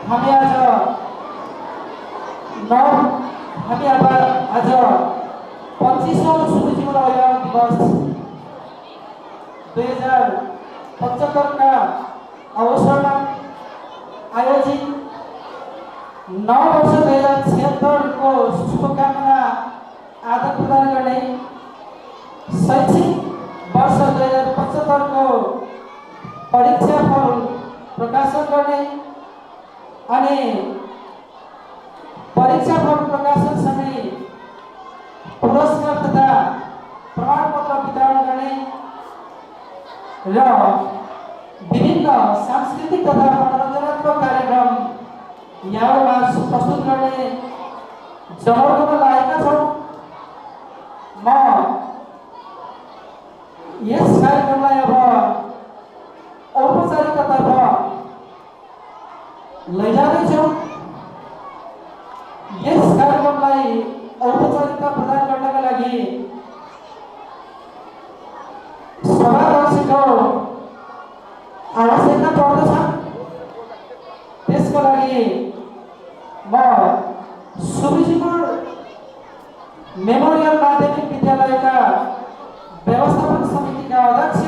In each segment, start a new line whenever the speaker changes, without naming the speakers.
हामी आज 25औं सुविजीवन अभियान दिवस 2075 का अवसरमा आयोजित 9 वर्ष 2076 को शुभकामना आदान प्रदान गर्ने शैक्षिक वर्ष 2075 को परीक्षा फल प्रकाशन गर्ने अनि परीक्षा फल प्रकाशन सँगै पुरस्कार तथा प्रमाणपत्र वितरण गर्ने र विभिन्न सांस्कृतिक तथा मनोरञ्जनात्मक कार्यक्रम यहाँमा प्रस्तुत गर्ने जमर्कोमा लागेका छौँ। म यस कार्यक्रमलाई अब औपचारिकतातर्फ लैजाँदैछौँ। यस कार्यक्रमलाई औपचारिकता प्रदान गर्नका लागि सभाध्यक्षको आवश्यकता पर्दछ। त्यसको लागि म सुविजीपुर मेमोरियल माध्यमिक विद्यालयका व्यवस्थापन समितिका अध्यक्ष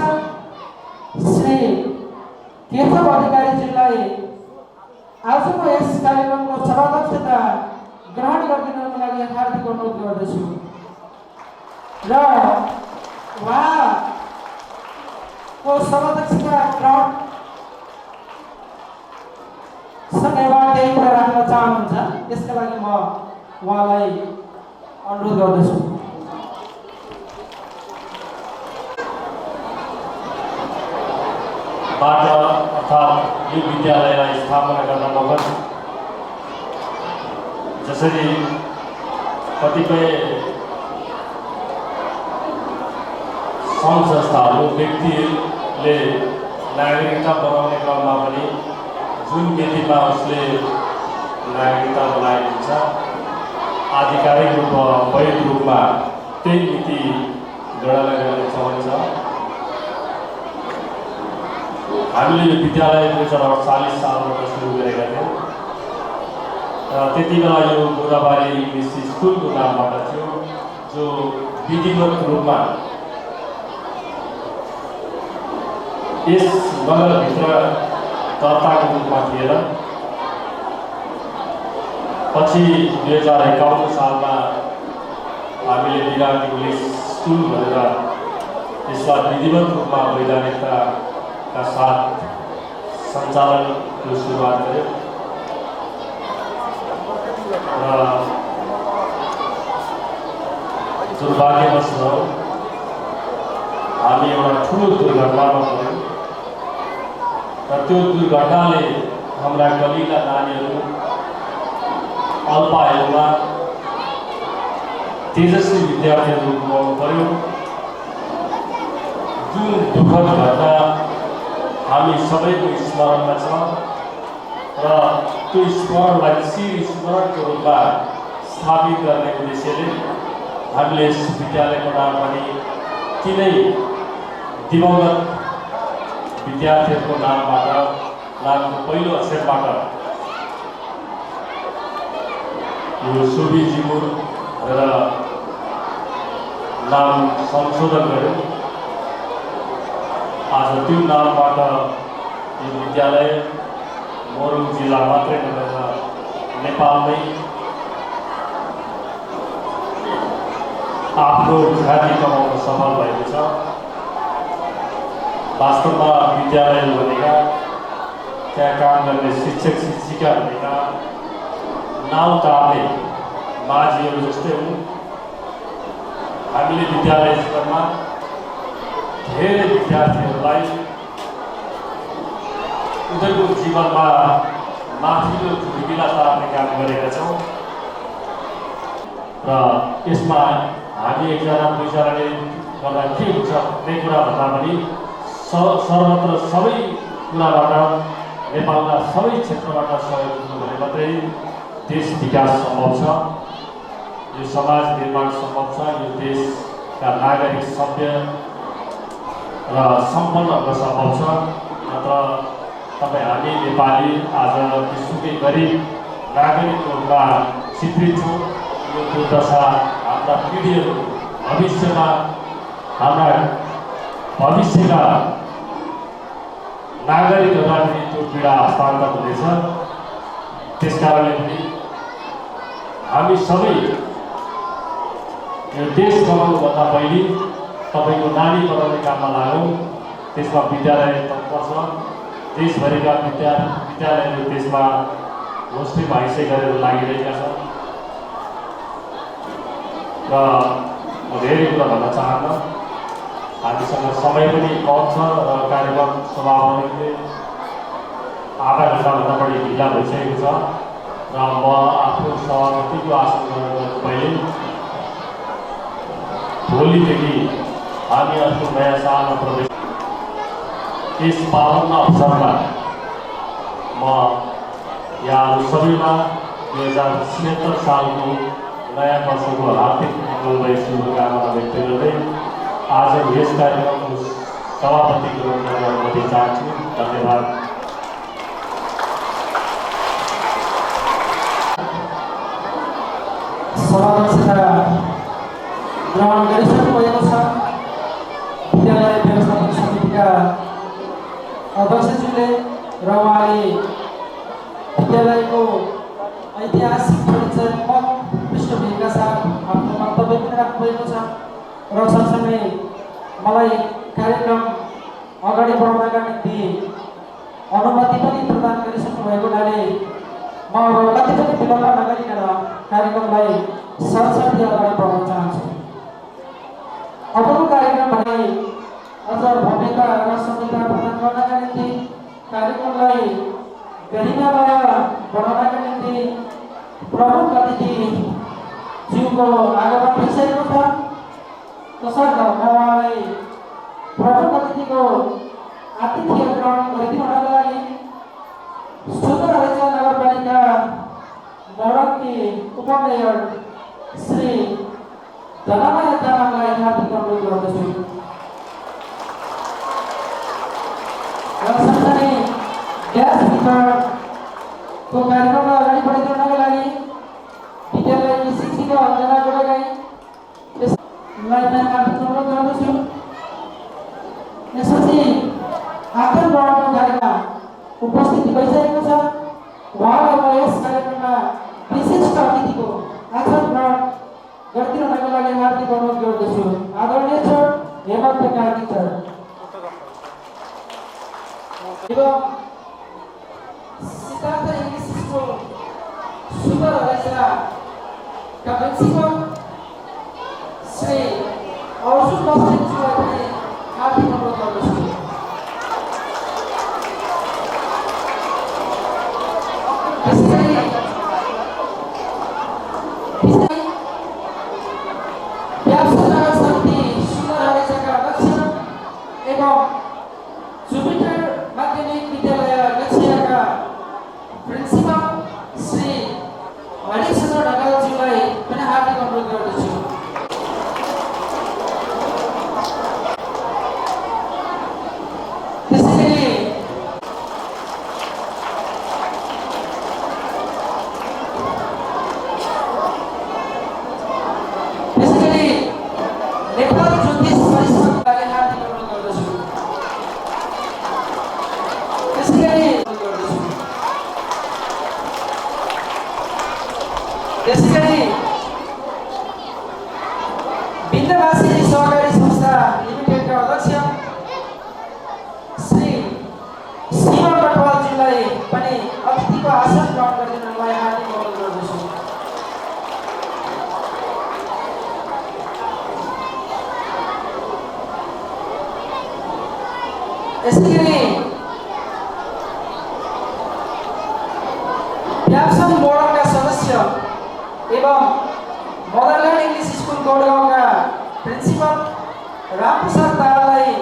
श्री केशव अधिकारीज्यूलाई आजको यस कार्यक्रमको सभाध्यक्षता ग्रहण गरिदिनको लागि हार्दिक अनुरोध गर्दछु र उहाँको सभाध्यक्षता ग्रहण सँगै उहाँ केही कुरा राख्न चाहनुहुन्छ। त्यसका लागि म उहाँलाई अनुरोध गर्दछु।
बाट अर्थात् यो विद्यालयलाई स्थापना गर्न बखत जसरी कतिपय सङ्घ संस्थाहरू व्यक्तिले नागरिकता बनाउने क्रममा पनि जुन मितिमा उसले नागरिकता बनाएको हुन्छ आधिकारिक रूपमा वैध रूपमा त्यही मिति गणना गर्ने चलन छ। हामीले यो विद्यालय 2048 सालबाट सुरु गरेका थियौँ र त्यति बेला यो गोदाबारी इङ्ग्लिस स्कुलको नामबाट थियो, जो विधिवत रूपमा यस नगरभित्र दर्ताको रूपमा थिएन। पछि 2051 सालमा हामीले विराट इङ्ग्लिस स्कुल भनेर यसलाई विधिवत रूपमा वैधानिकताका साथ सञ्चालनको सुरुवात गर्यो र दुर्भाग्यवश हामी एउटा ठुलो दुर्घटनामा पऱ्यौँ र त्यो दुर्घटनाले हाम्रा कलिला नानीहरू अल्पायुमा तेजस्वी विद्यार्थीहरू गुमाउनु पर्यो। जुन दुःखद घटना हामी सबैको स्मरणमा छ र त्यो स्मरणलाई चिर स्मरणको रूपमा स्थापित गर्ने उद्देश्यले हामीले यस विद्यालयको नाम पनि तिनै दिवंगत विद्यार्थीहरूको नामको पहिलो अक्षरबाट यो सुविजीपुर भनेर नाम संशोधन गर्यो। आज त्यो नामबाट यो विद्यालय मोरङ जिल्ला मात्रै नभएर नेपालमै आफ्नो ख्याति कमाउन सफल भएको छ। वास्तवमा विद्यालय भनेका त्यहाँ काम गर्ने शिक्षक शिक्षिका भनेका नाउँ तार्ने माझीहरू जस्तै हुन्। हामीले विद्यालय स्तरमा धेरै विद्यार्थीहरूलाई उनीहरूको जीवनमा माथिल्लो ढुङ्गिला तार्ने काम गरेका छौँ र यसमा हामी एकजना दुईजनाले गर्दा के हुन्छ भन्ने कुरा भन्दा पनि सर्वत्र सबै कुराबाट नेपालका सबै क्षेत्रबाट सहयोग दिनु भने मात्रै देश विकास सम्भव छ, यो समाज निर्माण सम्भव छ, यो देशका नागरिक सभ्य र सम्पन्न हुन सम्भव छ। नत्र तपाईँ हामी नेपाली आज विश्वकै गरिब नागरिकको रूपमा चित्रित छौँ। यो दुर्दशा हाम्रा पिँढीहरू भविष्यमा हाम्रा भविष्यका नागरिकहरूलाई पनि त्यो पीडा हस्तान्तरण हुनेछ। त्यसकारणले पनि हामी सबै यो देश बनाउनुभन्दा पहिले तपाईँको नानी बनाउने काममा लागौँ। त्यसमा विद्यालय तत्पर्छ। देशभरिका विद्यालयहरू त्यसमा मुस्लिम हाइसे गरेर लागिरहेका छन् र म धेरै कुरा भन्न चाहन्न। हामीसँग समय पनि कम छ र कार्यक्रम सभापतिले आधा घन्टाभन्दा बढी ढिला भइसकेको छ र म आफ्नो सभापतिको आसन गर्नको पहिले भोलिदेखि हामी आफ्नो नयाँ सालमा प्रवेश यस पावन अवसरमा म यहाँहरू सबैमा 2076 सालको नयाँ वर्षको हार्दिक मङ्गलमय शुभकामना व्यक्त गर्दै आज यस कार्यक्रमको सभापतिको रूपमा अनुमति चाहन्छु। धन्यवाद।
सभाध्यक्षता ग्रहण गरिसक्नु भएको छ। विद्यालय व्यवस्थापन समितिका अध्यक्षज्यूले र उहाँले विद्यालयको ऐतिहासिक परिचयात्मक पृष्ठभूमिका साथ आफ्नो मन्तव्य पनि राख्नुभएको छ र सँगसँगै मलाई कार्यक्रम अगाडि बढाउनका निम्ति अनुमति पनि प्रदान गरिसक्नु भएको हुनाले म कति पनि विलम्ब नगरिकन कार्यक्रमलाई सरसर्ती अगाडि बढाउन चाहन्छु। अबको कार्यक्रम भने अझ भव्यता र सभ्यता प्रदान गर्नका निम्ति कार्यक्रमलाई गरिमामय बनाउनका निम्ति प्रमुख अतिथिज्यूको आगमन भइसकेको छ। तसर्थ म उहाँलाई प्रमुख अतिथिको आतिथ्य ग्रहण गरिदिनुको लागि सुन्दर हरेचा नगरपालिका मोरङकी उपमेयर श्री धनमाया तामाङलाई हार्दिक अनुरोध गर्दछु। र सँगसँगै ग्यास वितरणको कार्यक्रममा अगाडि बढाइदिनुको लागि विद्यालयकी शिक्षिका अञ्जना गोडेगाई यसलाई हार्दिक अनुरोध गर्दछु। यसपछि आसन ग्रहणको कार्यक्रममा उपस्थिति भइसकेको छ। उहाँलाई म यस कार्यक्रममा विशिष्ट अतिथिको आसन ग्रहण गरिदिनुको लागि हार्दिक अनुरोध गर्दछु। आदरणीय सर हेमन्त कार्तिक सर एवं सिद्धार्थ इंग्लिश स्कूल सुपर हरेसा का प्रिंसिपल श्री अर्जुन बस्नेतज्यूलाई पनि हार्दिक अनुरोध गर्दछु। व्यापसन मोडलका सदस्य एवं मदरल्यान्ड इंग्लिश स्कूल गौडगाउँका प्रिन्सिपल रामप्रसाद दाहाललाई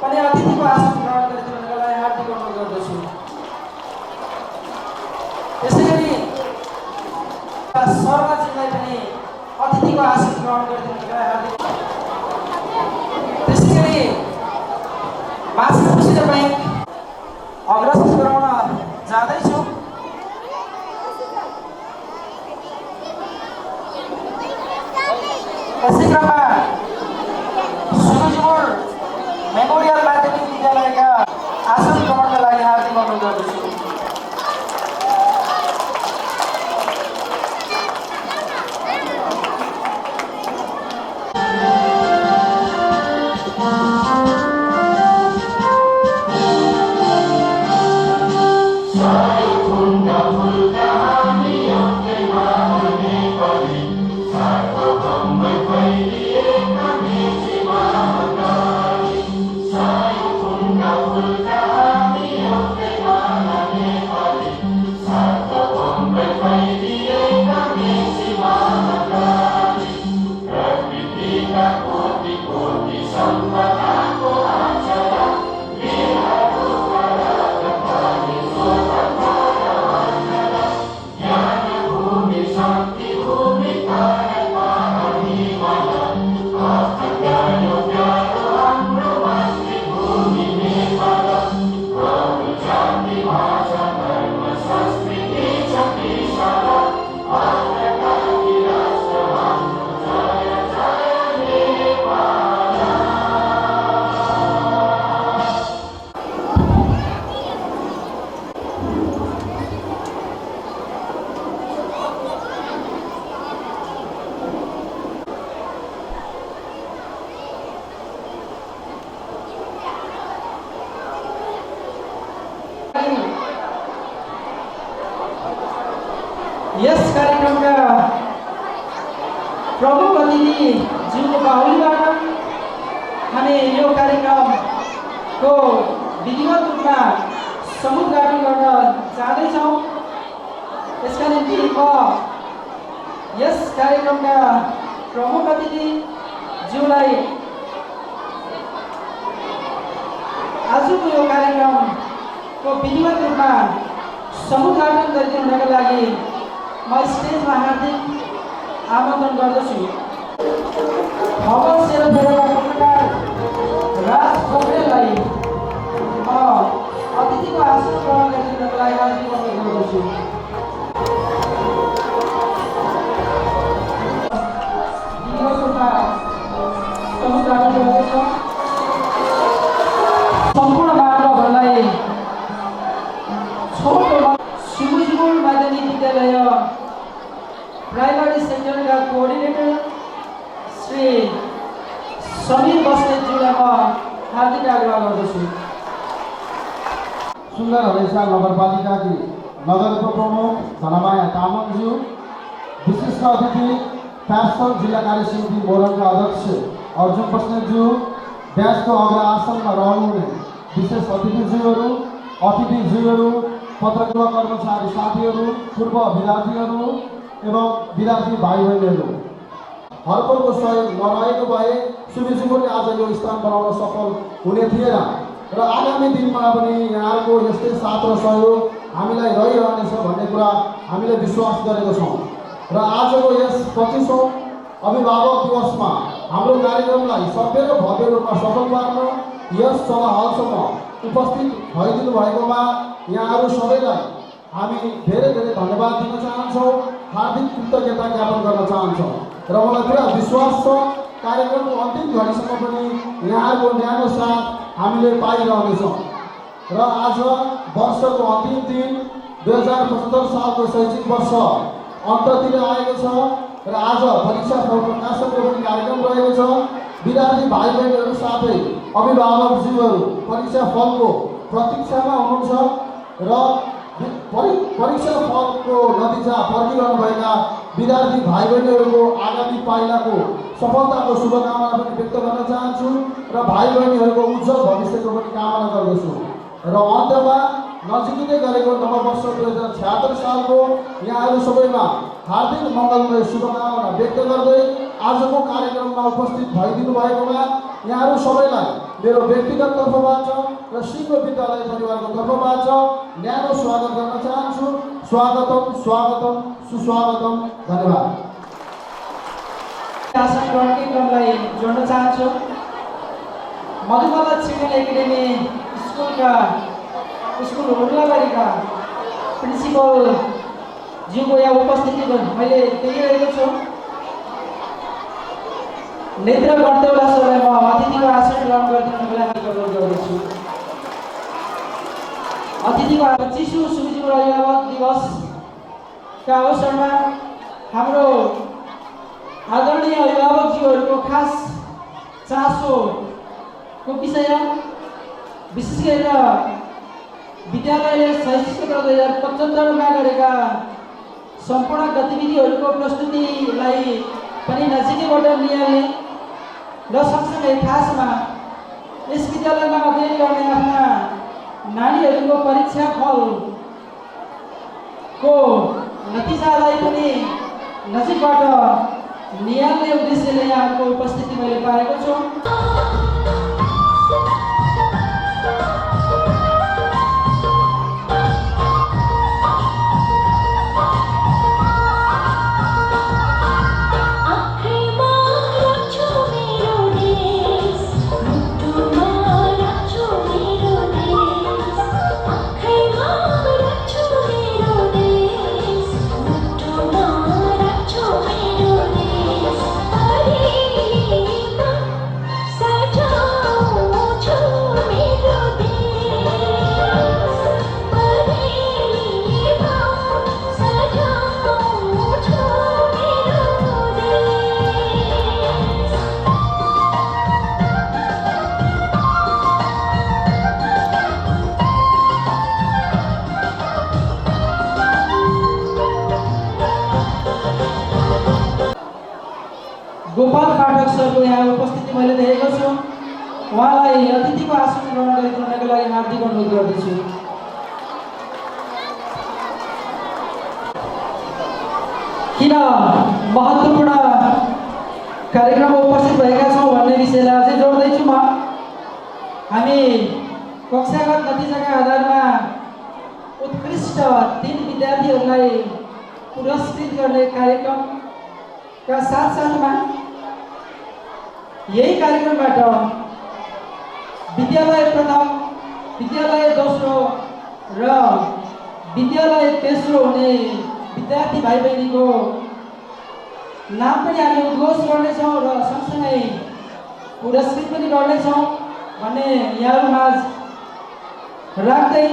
पनि अतिथिको आसन ग्रहण गरिदिनुको लागि हार्दिक अनुरोध गर्दछु। त्यसैगरी शर्माजीलाई पनि अतिथिको आसन ग्रहण गरिदिनुको लागि हार्दिक। त्यसैगरी माछापुछ्रे बैंक अग्रसर गराउन जाँदैछु। यसै क्रममा सुरुजमोड मेमोरियल माध्यमिक विद्यालयका आसन ग्रहणका लागि हार्दिक अनुरोध गर्दछु। यस कार्यक्रमका प्रमुख अतिथि ज्यूको बाहुलीबाट हामी यो कार्यक्रमको विधिवत रूपमा समुद्घाटन गर्न जाँदैछौँ। यसका निम्ति म यस कार्यक्रमका प्रमुख अतिथि ज्यूलाई आजको यो कार्यक्रमको विधिवत रूपमा समुद्घाटन गरिदिनुका लागि म स्टेजमा हार्दिक आमन्त्रण गर्दछु। खबर सेरोफेरोका पत्रकार राज पोखरेललाई म अतिथिको आसन ग्रहण गरिदिनुको लागि हार्दिक अनुरोध गर्दछु। समुद्घाटन गर्दैछौँ। सम्पूर्ण महानुभावहरूलाई छोटो सुरुजमोड माध्यमिक विद्यालय प्राइमरी सेक्टरका कोअर्डिनेटर श्री समीर बस्नेतज्यूलाई म हार्दिक आग्रह गर्दछु।
सुन्दर हरेसा नगरपालिकाकी नगर प्रमुख धनमाया तामाङज्यू, विशिष्ट अतिथि प्यासल जिल्ला कार्य समिति मोरङका अध्यक्ष अर्जुन बस्नेतज्यू, ब्याजको अग्र आसनमा रहनुहुने विशेष अतिथिज्यूहरू, पत्रकार कर्मचारी साथीहरू, पूर्व विद्यार्थीहरू एवं विद्यार्थी भाइ बहिनीहरू, हरपलको सहयोग नरहेको भए सुरुजमोडले आज यो स्थान बनाउन सफल हुने थिएन र आगामी दिनमा पनि यहाँको यस्तै साथ र सहयोग हामीलाई रहिरहनेछ भन्ने कुरा हामीले विश्वास गरेको छौँ र आजको यस 25औं अभिभावक दिवसमा हाम्रो कार्यक्रमलाई सभ्य र भव्य रूपमा सफल पार्न यस सभा हलसम्म उपस्थित भइदिनु भएकोमा यहाँहरू सबैलाई हामी धेरै धेरै धन्यवाद दिन चाहन्छौँ, हार्दिक कृतज्ञता ज्ञापन गर्न चाहन्छौँ र मलाई पुरा विश्वास छ कार्यक्रमको अन्तिम घडीसम्म पनि यहाँहरूको न्यानो साथ हामीले पाइरहनेछौँ र आज वर्षको अन्तिम दिन 2075 सालको शैक्षिक वर्ष अन्ततिर आएको छ र आज परीक्षा फल प्रकाशनको पनि कार्यक्रम रहेको छ। विद्यार्थी भाइ बहिनीहरू साथै अभिभावकज्यूहरू परीक्षा फलको प्रतीक्षामा हुनुहुन्छ र परीक्षा फलको नतिजा पर्खिरहनुभएका विद्यार्थी भाइ बहिनीहरूको आगामी पाइलाको सफलताको शुभकामना पनि व्यक्त गर्न चाहन्छु र भाइ बहिनीहरूको उज्जवल भविष्यको पनि कामना गर्दछु र अन्त्यमा नजिकै गरेको नववर्ष 2076 सालको यहाँहरू सबैमा हार्दिक मङ्गलमय शुभकामना व्यक्त गर्दै आजको कार्यक्रममा उपस्थित भइदिनु भएकोमा यहाँहरू सबैलाई मेरो व्यक्तिगत तर्फबाट र सिङ्गो विद्यालय परिवारको तर्फबाट न्यानो स्वागत गर्न चाहन्छु। स्वागतम स्वागतम सुस्वागतम, धन्यवाद।
आसन ग्रहणकै क्रमलाई जोड्न चाहन्छु। मधुबाला चिल्ड्रेन एकाडेमी स्कुलका स्कुल हुर्लाबारीका प्रिन्सिपल ज्यूको यहाँ उपस्थिति मैले देखिरहेको छु। नेत्र गन्तव्य सरलाई म अतिथिको आसन ग्रहण गरिदिनुको लागि अनुरोध गर्दछु। अतिथिको 25औं सुविजु अभिभावक दिवसका अवसरमा हाम्रो आदरणीय अभिभावकज्यूहरूको खास चासोको विषय विशेष गरेर विद्यालयले शैक्षिक 2075मा गरेका सम्पूर्ण गतिविधिहरूको प्रस्तुतिलाई पनि नजिकैबाट निहाल्ने र सँगसँगै खासमा यस विद्यालयमा अध्ययन गर्ने आफ्ना नानीहरूको परीक्षा फलको नतिजालाई पनि नजिकबाट निहाल्ने उद्देश्यले यहाँको उपस्थिति मैले पाएको छु। गोपाल पाठक सरको यहाँ उपस्थिति मैले देखेको छु। उहाँलाई अतिथिको आसन ग्रहण गरिदिनको लागि हार्दिक अनुरोध गर्दछु। किन महत्त्वपूर्ण कार्यक्रममा उपस्थित भएका छौँ भन्ने विषयलाई अझै जोड्दैछु म। हामी कक्षागत नतिजाका आधारमा उत्कृष्ट 3 विद्यार्थीहरूलाई पुरस्कृत गर्ने कार्यक्रमका साथसाथमा यही कार्यक्रमबाट विद्यालय प्रथम, विद्यालय दोस्रो र विद्यालय तेस्रो हुने विद्यार्थी भाइ बहिनीको नाम पनि हामी उद्घोष गर्नेछौँ र सँगसँगै पुरस्कृत पनि गर्नेछौँ भन्ने यहाँहरूमाझ राख्दै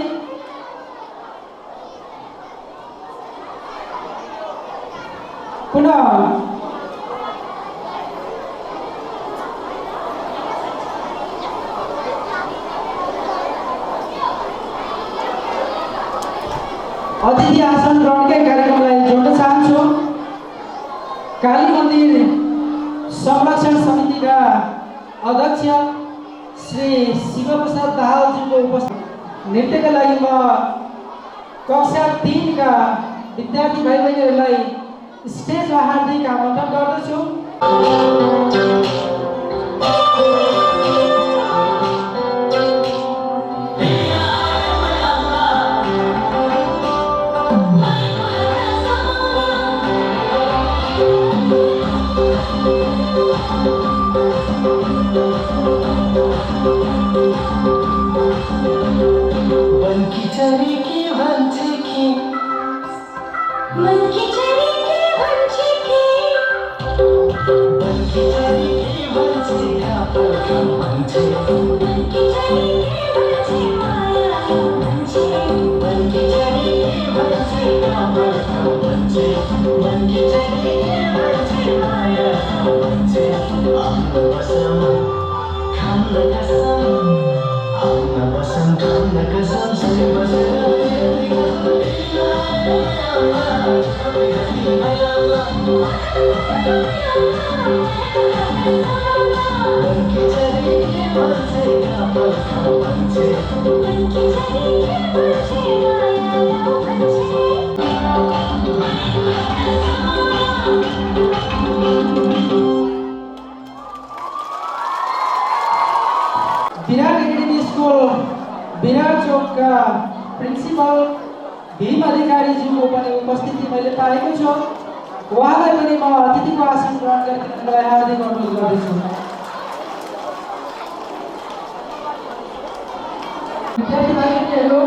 पुनः अतिथि आसन ग्रहणकै कार्यक्रमलाई जोड्न चाहन्छु। काली मन्दिर संरक्षण समितिका अध्यक्ष श्री शिवप्रसाद दाहालज्यूको उपस्थिति नृत्यका लागि म कक्षा 3 का विद्यार्थी भाइ बहिनीहरूलाई स्टेजमा हार्दिक आमन्त्रण गर्दछु। विराट एकेडमी स्कुल विराट चौकका प्रिन्सिपल भीम अधिकारीज्यूको पनि उपस्थिति मैले पाएको छु। उहाँलाई पनि म अतिथिको आसन ग्रहण गरिदिनको लागि हार्दिक अनुरोध गर्दछु। विद्यार्थी भाइ बहिनीहरू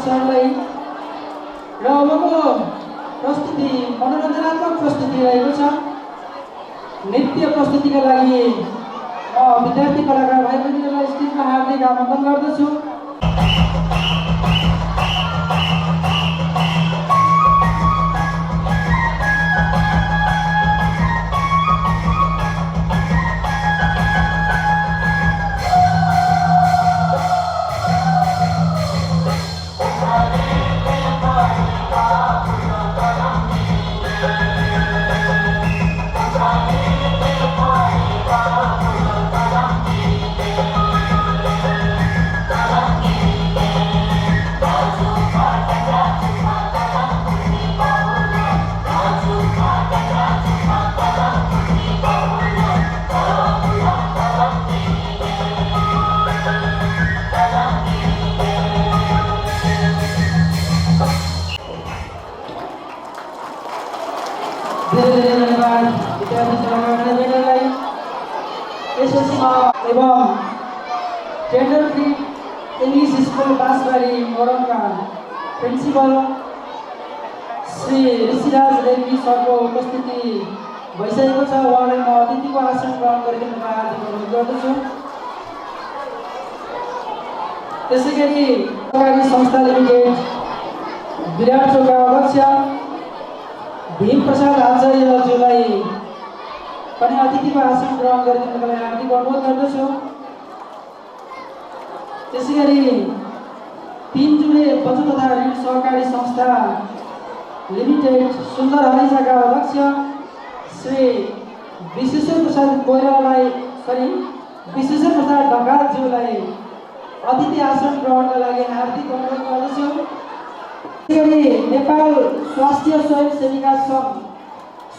सरलाई र अबको प्रस्तुति मनोरञ्जनात्मक प्रस्तुति रहेको छ। नृत्य प्रस्तुतिका लागि म विद्यार्थी कलाकार भाइ बहिनीहरूलाई स्टेजमा हार्दिक आमन्त्रण गर्दछु। धन्यवाद विद्यार्थी कलाकारहरूलाई। एसएससीमा एवं Tender Free English school Bansbari मोरङका प्रिन्सिपल श्री ऋषिराज रेग्मी सरको उपस्थिति भइसकेको छ। उहाँलाई म अतिथिको आसन ग्रहण गरिदिनुमा हार्दिक अनुरोध गर्दछु। त्यसै गरी सरकारी संस्था लिमिटेड विराट चौका अध्यक्ष भीम प्रसाद आचार्यज्यूलाई पनि अतिथिको आसन ग्रहण गरिदिनुको लागि हार्दिक अनुरोध गर्दछु। त्यसै गरी 3 जुले बचत तथा ऋण सहकारी संस्था लिमिटेड सुन्दर हरिजाका अध्यक्ष श्री विश्वेश्वर प्रसाद कोइरालाई विश्वेश्वर प्रसाद ढकालज्यूलाई अतिथि आसन ग्रहणका लागि हार्दिक अनुरोध गर्दछु। नेपाल स्वास्थ्य स्वयंसेविका सङ्घ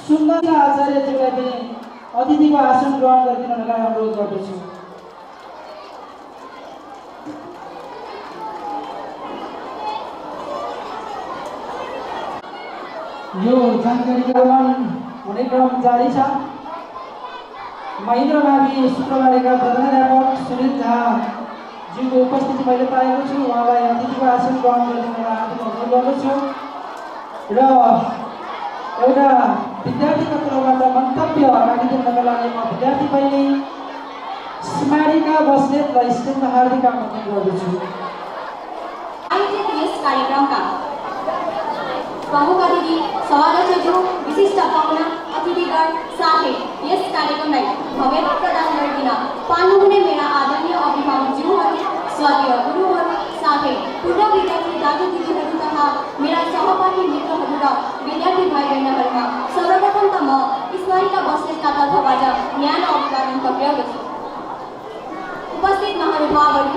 सुन्दर आचार्यज्यूलाई पनि अतिथिको आसन ग्रहण गरिदिनलाई अनुरोध गर्दछु। यो जानकारी गराउन हुने क्रम जारी छ। महेन्द्र मावि शुक्रबारेका प्रधानाध्यापक सुनिल झा ज्यूको उपस्थिति मैले पाएको छु। उहाँलाई अतिथिको आसन ग्रहण गरिदिनलाई हार्दिक अनुरोध गर्दछु र एउटा विद्यार्थीको तर्फबाट मन्तव्य राखिदिनका लागि म विद्यार्थी बहिनी स्मारिका बस्नेतलाई स्टेजमा हार्दिक आमन्त्रण गर्दछु।
आयोजित यस कार्यक्रमका प्रमुख अतिथि सभाध्यक्षज्यू, विशिष्ट पाहुना अतिथिगण साथै यस कार्यक्रमलाई भव्यता प्रदान गरिदिन पाल्नुहुने मेरा आदरणीय अभिभावकज्यूहरू, स्वर्गीय गुरुहरू साथै पूर्व विद्यार्थी दाजु-दिदीहरू तथा मेरा सहपाठी मित्रहरू र विद्यार्थी भाइ बहिनीहरूमा सर्वप्रथम त म स्मारिका बस्नेतका तर्फबाट न्यानो अभिवादन टक्र्याउँदछु। उपस्थित महानुभावहरू,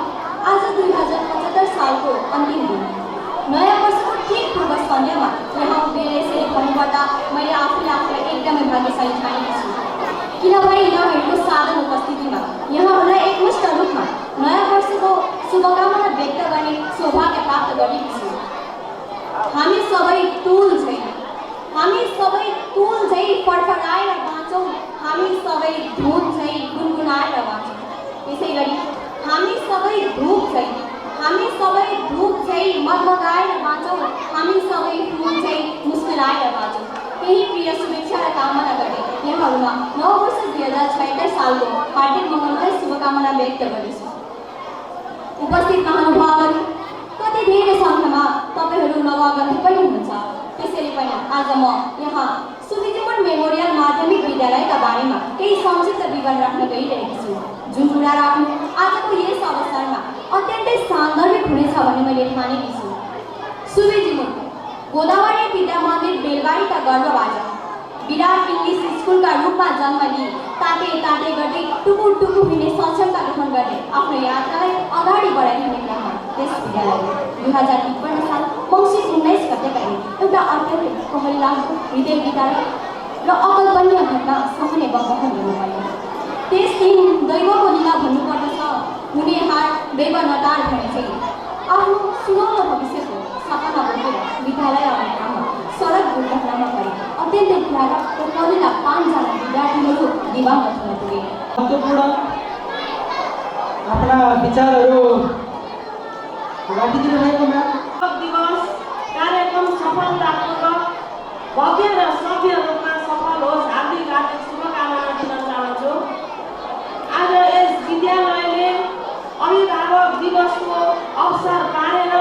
आज 2075 सालको अन्तिम दिन, नयाँ वर्षको ठीक पूर्व सन्ध्यामा यहाँ उभिएर यसरी भन्नुपर्दा मैले आफूलाई एकदमै भाग्यशाली ठानेकी छु। किनभने यहाँहरूको साधन उपस्थितिमा यहाँहरूलाई एकमुष्ट रूपमा नयाँ वर्षको शुभकामना व्यक्त गर्ने सौभाग्य प्राप्त गरेकी छु। हामी सबै तुल झै फडफडाएर बाँचौँ, हामी सबै धुन झै गुनगुनाएर बाँचौँ। त्यसै गरी हामी सबै धूप झै मगमगाएर बाँचौँ, हामी सबै फुल झै मुस्कुराएर बाँचौँ। केही प्रिय शुभेच्छा र कामना गरे यहाँहरूमा नव वर्ष 2076 सालको हार्दिक मङ्गलमय शुभकामना व्यक्त गर्दछु। उपस्थित महानुभावहरू, कति धेरै सङ्ख्यामा तपाईँहरू नवागन्तुक पनि हुनुहुन्छ। त्यसैले पनि आज म यहाँ सुविधिमन मेमोरियल माध्यमिक विद्यालयका बारेमा केही संक्षिप्त विवरण राख्न गइरहेकी छु। जुन कुरा राख्नु आजको यस अवसरमा अत्यन्तै सान्दर्भिक हुनेछ भन्ने मैले ठानेकी छु। सुविधिमन गोदावरी विद्या मन्दिर बेलबारीका गर्भबाट विराट इङ्ग्लिस स्कुलका रूपमा जन्म लिई ताते गर्दै टुकुर हिँड्ने सक्षमता ग्रहण गर्ने आफ्नो यात्रालाई अगाडि बढाइरहने क्रममा त्यस विद्यालयले 2053 साल मङ्सिर 19 गतेका दिन एउटा अत्यन्तै कहरलाग्दो हृदय विदारक र अकल्पनीय घटना सहने बहन हुनुपर्यो। त्यस दिन दैवको लीला भन्नुपर्दछ। हुने हार दैव नटार भने चाहिँ आफ्नो सुनौलो भविष्यको सपना बोकेर विद्यालय आउने क्रममा सडक दुर्घटनामा परे अत्यन्तै प्यारा र कलिला 5 जना विद्यार्थीहरू दिवाङ्गत हुन पुगे।
महत्त्वपूर्ण आफ्ना विचारहरू राखिदिनु भएकोमा
भव्य र सभ्य रूपमा सफल होस्। हार्दिक हार्दिक शुभकामना दिन चाहन्छु। आज यस विद्यालयले अभिभावक दिवसको अवसर पारेर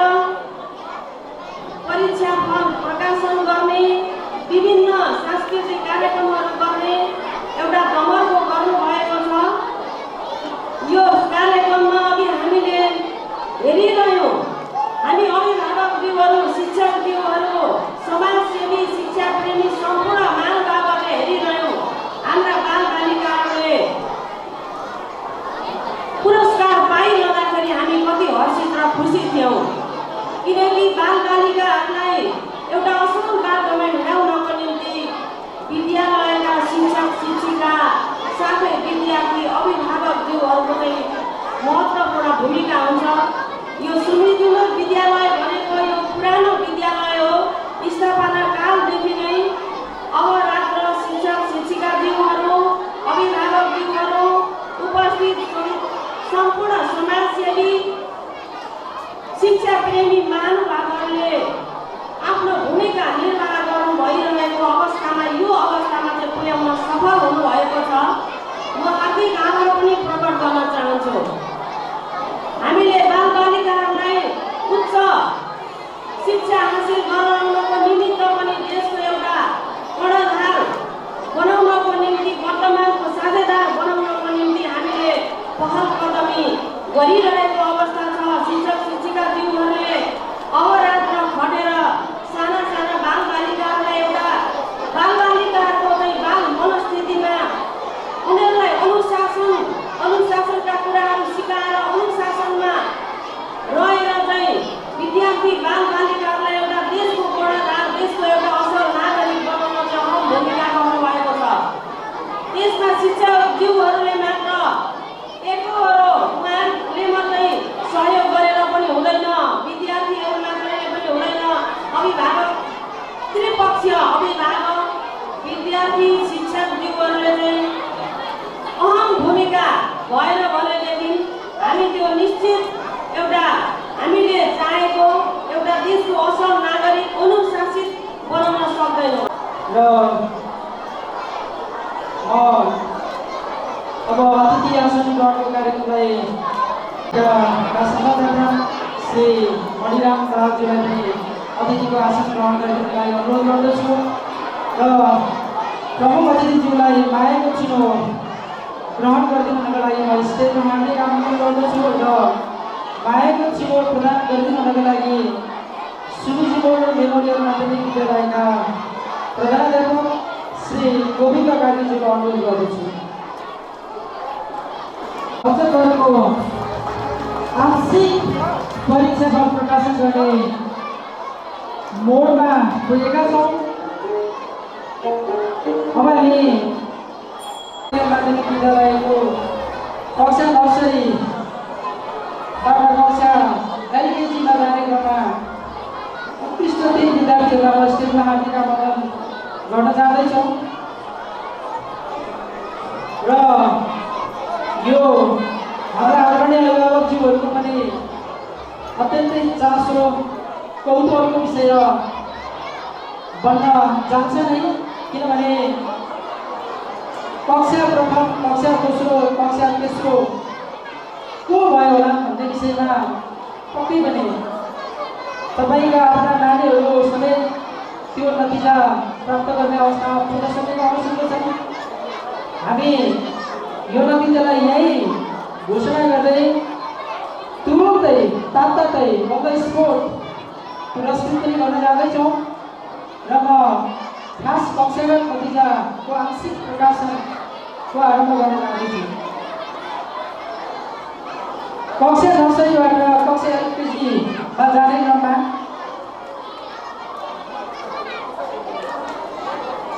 परीक्षा फल प्रकाशन गर्ने, विभिन्न सांस्कृतिक कार्यक्रमहरू गर्ने एउटा दमर्को गर्नुभएको छ। यो कार्यक्रममा अघि हामीले हेरिरह्यौँ, हामी अभिभावकज्यूहरू, शिक्षकज्यूहरू, समाजसेवी, शिक्षाप्रेमी सम्पूर्ण महानुभावहरूले हेरिरह्यौँ। हाम्रा बालबालिकाहरूले पुरस्कार पाइरहँदाखेरि हामी कति हर्षित र खुसी थियौँ, किनकि बालबालिकाहरूलाई एउटा असल बाटोमा हिँडाउनको निम्ति विद्यालयका शिक्षक शिक्षिका साथै विद्यार्थी अभिभावकज्यूहरूको चाहिँ महत्त्वपूर्ण भूमिका हुन्छ। यो सुमिजुलुर विद्यालय भनेको यो पुरानो विद्यालय हो। स्थापना कालदेखि नै अहोरात्र शिक्षक शिक्षिकाज्यूहरू, अभिभावकज्यूहरू, उपस्थित सम्पूर्ण समाजसेवी, शिक्षाप्रेमी महानुभावहरूले आफ्नो भूमिका निर्वाह गर्नु भइरहेको अवस्थामा यो अवस्थामा चाहिँ पुर्याउन सफल हुनुभएको छ। म हार्दिक आभार पनि प्रकट गर्न चाहन्छु। हामीले बालबालिकाहरूलाई उच्च शिक्षा हासिल गराउनको निमित्त पनि देशको एउटा कर्णधार बनाउनको निम्ति, वर्तमानको साझेदार बनाउनको निम्ति हामीले पहल कदमी गरिरहेको अवस्था छ। शिक्षक शिक्षिकाज्यूहरूले अहोरात्र खटेर साना साना बालबालिकाहरूलाई एउटा बालबालिकाहरूको चाहिँ बाल मनस्थितिमा उनीहरूलाई अनुशासनका कुराहरू सिकाएर अनुशासनमा रहेर चाहिँ विद्यार्थी बालबालिकाहरूलाई एउटा देशको कर्णधार, देशको एउटा असल नागरिक बनाउन चाहिँ अहम भूमिका गर्नुभएको छ। त्यसमा शिक्षकज्यूहरूले मात्र एकहोरो उहाँहरूले मात्रै सहयोग गरेर पनि हुँदैन, विद्यार्थीहरू मात्रैले पनि हुँदैन, अभिभावक, त्रिपक्षीय अभिभावक, विद्यार्थी, शिक्षकज्यूहरूले चाहिँ अहम भूमिका भएर भनेदेखि हामी त्यो निश्चित एउटा हामीले चाहेको एउटा देशको असल नागरिक, अनुशासित बनाउन सक्दैनौँ।
र अब अतिथि आसन ग्रहणको कार्यक्रमलाई संवाददाता श्री मणिराम दाहालज्यूलाई पनि अतिथिको आसन ग्रहण गर्नको लागि अनुरोध गर्दछु र प्रमुख अतिथिज्यूलाई मायाको चिनो ग्रहण गरिदिनुको लागि म स्टेजमा हार्दिक आमन्त्रण गर्दछु र मायाको चिनो प्रदान गरिदिनुको लागि सुमिजुलुर मेमोरियल माध्यमिक विद्यालयका प्रधानाध्यापक श्री गोविन्द कार्कीज्यूलाई अनुरोध गर्दछु। अवसरहरूको आंशिक परीक्षा फल प्रकाशन गर्ने मोडमा पुगेका छौँ। अब हामी माध्यमिक विद्यालयको कक्षा नर्सरीबाट कक्षा एलकेजीमा जाने क्रममा उत्कृष्ट 3 विद्यार्थीहरूलाई स्टेजमा हार्दिक आमन्त्रण गर्न जाँदैछौँ र यो हाम्रा आदरणीय अभिभावकज्यूहरूको पनि अत्यन्तै चासो कौतूहलको विषय बन्न जान्छ नै, किनभने कक्षा प्रथम, कक्षा दोस्रो, कक्षा तेस्रो को भयो होला भन्ने विषयमा पक्कै पनि तपाईँका आफ्ना नानीहरू समेत त्यो नतिजा प्राप्त गर्ने अवस्थामा पुग्न सकेको आवश्यकता छ। हामी यो नतिजालाई यही घोषणा गर्दै तुरुन्तै तात्तै अन द स्पोट पुरस्कृत पनि गर्न जाँदैछौँ र म खास कक्षागत नतिजाको आंशिक प्रकाशनको आरम्भ गर्न जाँदैछु। कक्षा नर्सरीबाट कक्षा एलकेजीमा जाने क्रममा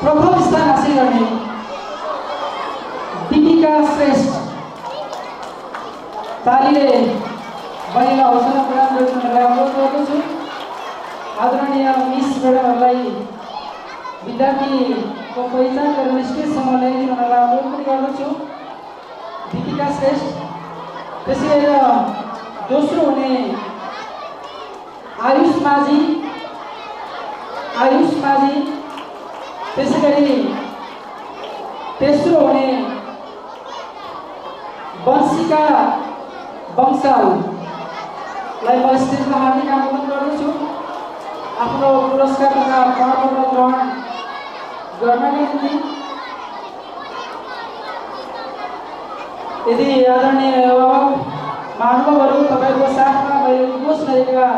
प्रथम स्थान हासिल गर्ने दीपिका श्रेष्ठ तालीले बहिनीलाई हौसला प्रदान गरिदिनलाई अनुरोध गर्दछु। आदरणीय मिस म्याडमहरूलाई विद्यार्थीको पहिचान गरेर स्टेजसम्म ल्याइदिनलाई अनुरोध पनि गर्दछु। दीपिका श्रेष्ठ, त्यसै गरेर दोस्रो हुने आयुष माझी त्यसै गरी तेस्रो हुने वंशिका वंशाललाई म स्टेजमा हार्दिक आमन्त्रण गर्दछु आफ्नो पुरस्कार तथा प्रमाणपत्र ग्रहण गर्नका निम्ति। यदि आदरणीय महानुभावहरू तपाईँको साथमा मैले उद्घोष गरेका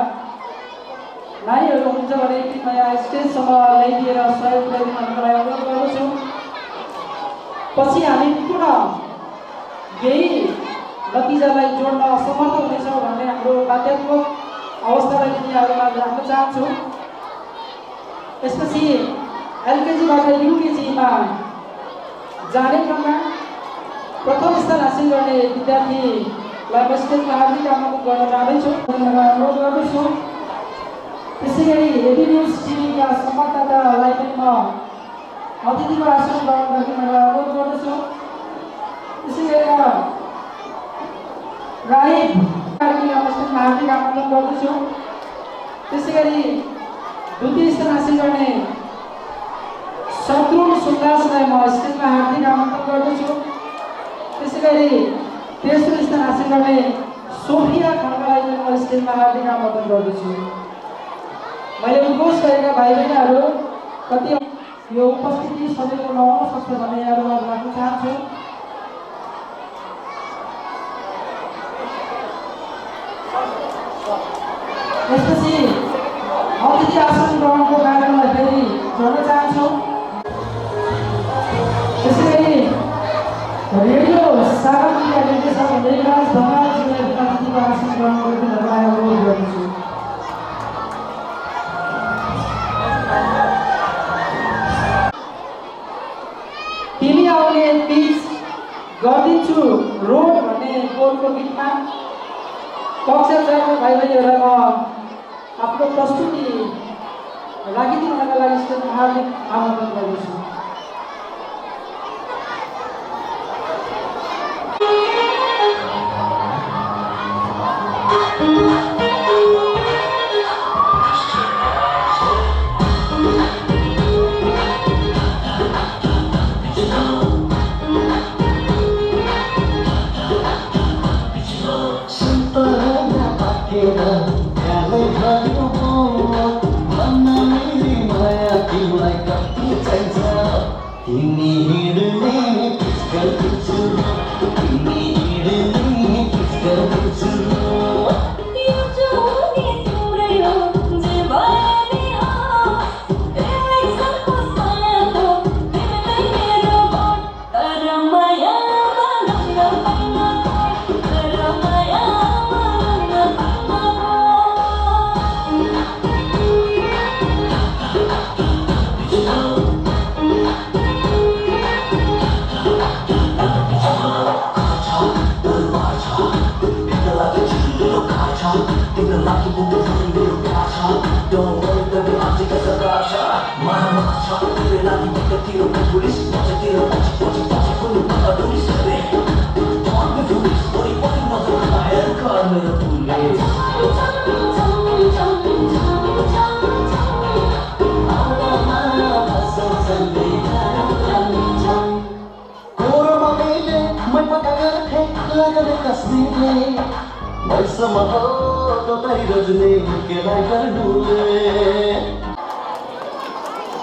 नानीहरू हुनुहुन्छ भने कृपया स्टेजसम्म ल्याइदिएर सहयोग पुर्याइदिनको लागि अनुरोध गर्दछु। पछि हामी पुनः यही नतिजालाई जोड्न असमर्थ हुनेछौँ भन्ने हाम्रो बाध्यात्मक अवस्थालाई पनि यहाँहरूमा राख्न चाहन्छु। यसपछि एलकेजीबाट युकेजीमा जाने क्रममा प्रथम स्थान हासिल गर्ने विद्यार्थीलाई म स्टेजमा हार्दिक आमन्त्रण गर्न जाँदैछु, अनुरोध गर्दछु। त्यसै गरी एबी न्युज टिभीका संवाददातालाई पनि म अतिथिको आसन ग्रहण गर्ने अनुरोध गर्दछु। त्यसै गरी राइब स्टेजमा हार्दिक आमन्त्रण गर्दछु। त्यसै गरी द्वितीय स्थान हासिल गर्ने शत्रुघ्न सुन्दासलाई म स्टेजमा हार्दिक आमन्त्रण गर्दछु। त्यसै गरी तेस्रो स्थान हासिल गर्ने सोफिया खड्कालाई पनि म स्टेजमा हार्दिक आमन्त्रण गर्दछु। मैले उद्घोष गरेका भाइ बहिनीहरू कति यो उपस्थिति सबैको नहुन सक्छ भन्ने यहाँहरूमा राख्न चाहन्छु। त्यसपछि अतिथि आसन ग्रहणको कार्यक्रमलाई फेरि जोड्न चाहन्छु। त्यसै गरी रेडियो सागर मिडिया निर्देशक मेघराज ढकालजीलाई अतिथिको आसन ग्रहण गरिदिनको लागि अनुरोध गर्दछु। तिमी आउने पिच गरिदिन्छु रोड भन्ने बोलको गीतमा कक्षा 4 को भाइ बहिनीहरूलाई म आफ्नो प्रस्तुति राखिदिनका लागि स्टेजमा हार्दिक आमन्त्रण गर्दछु।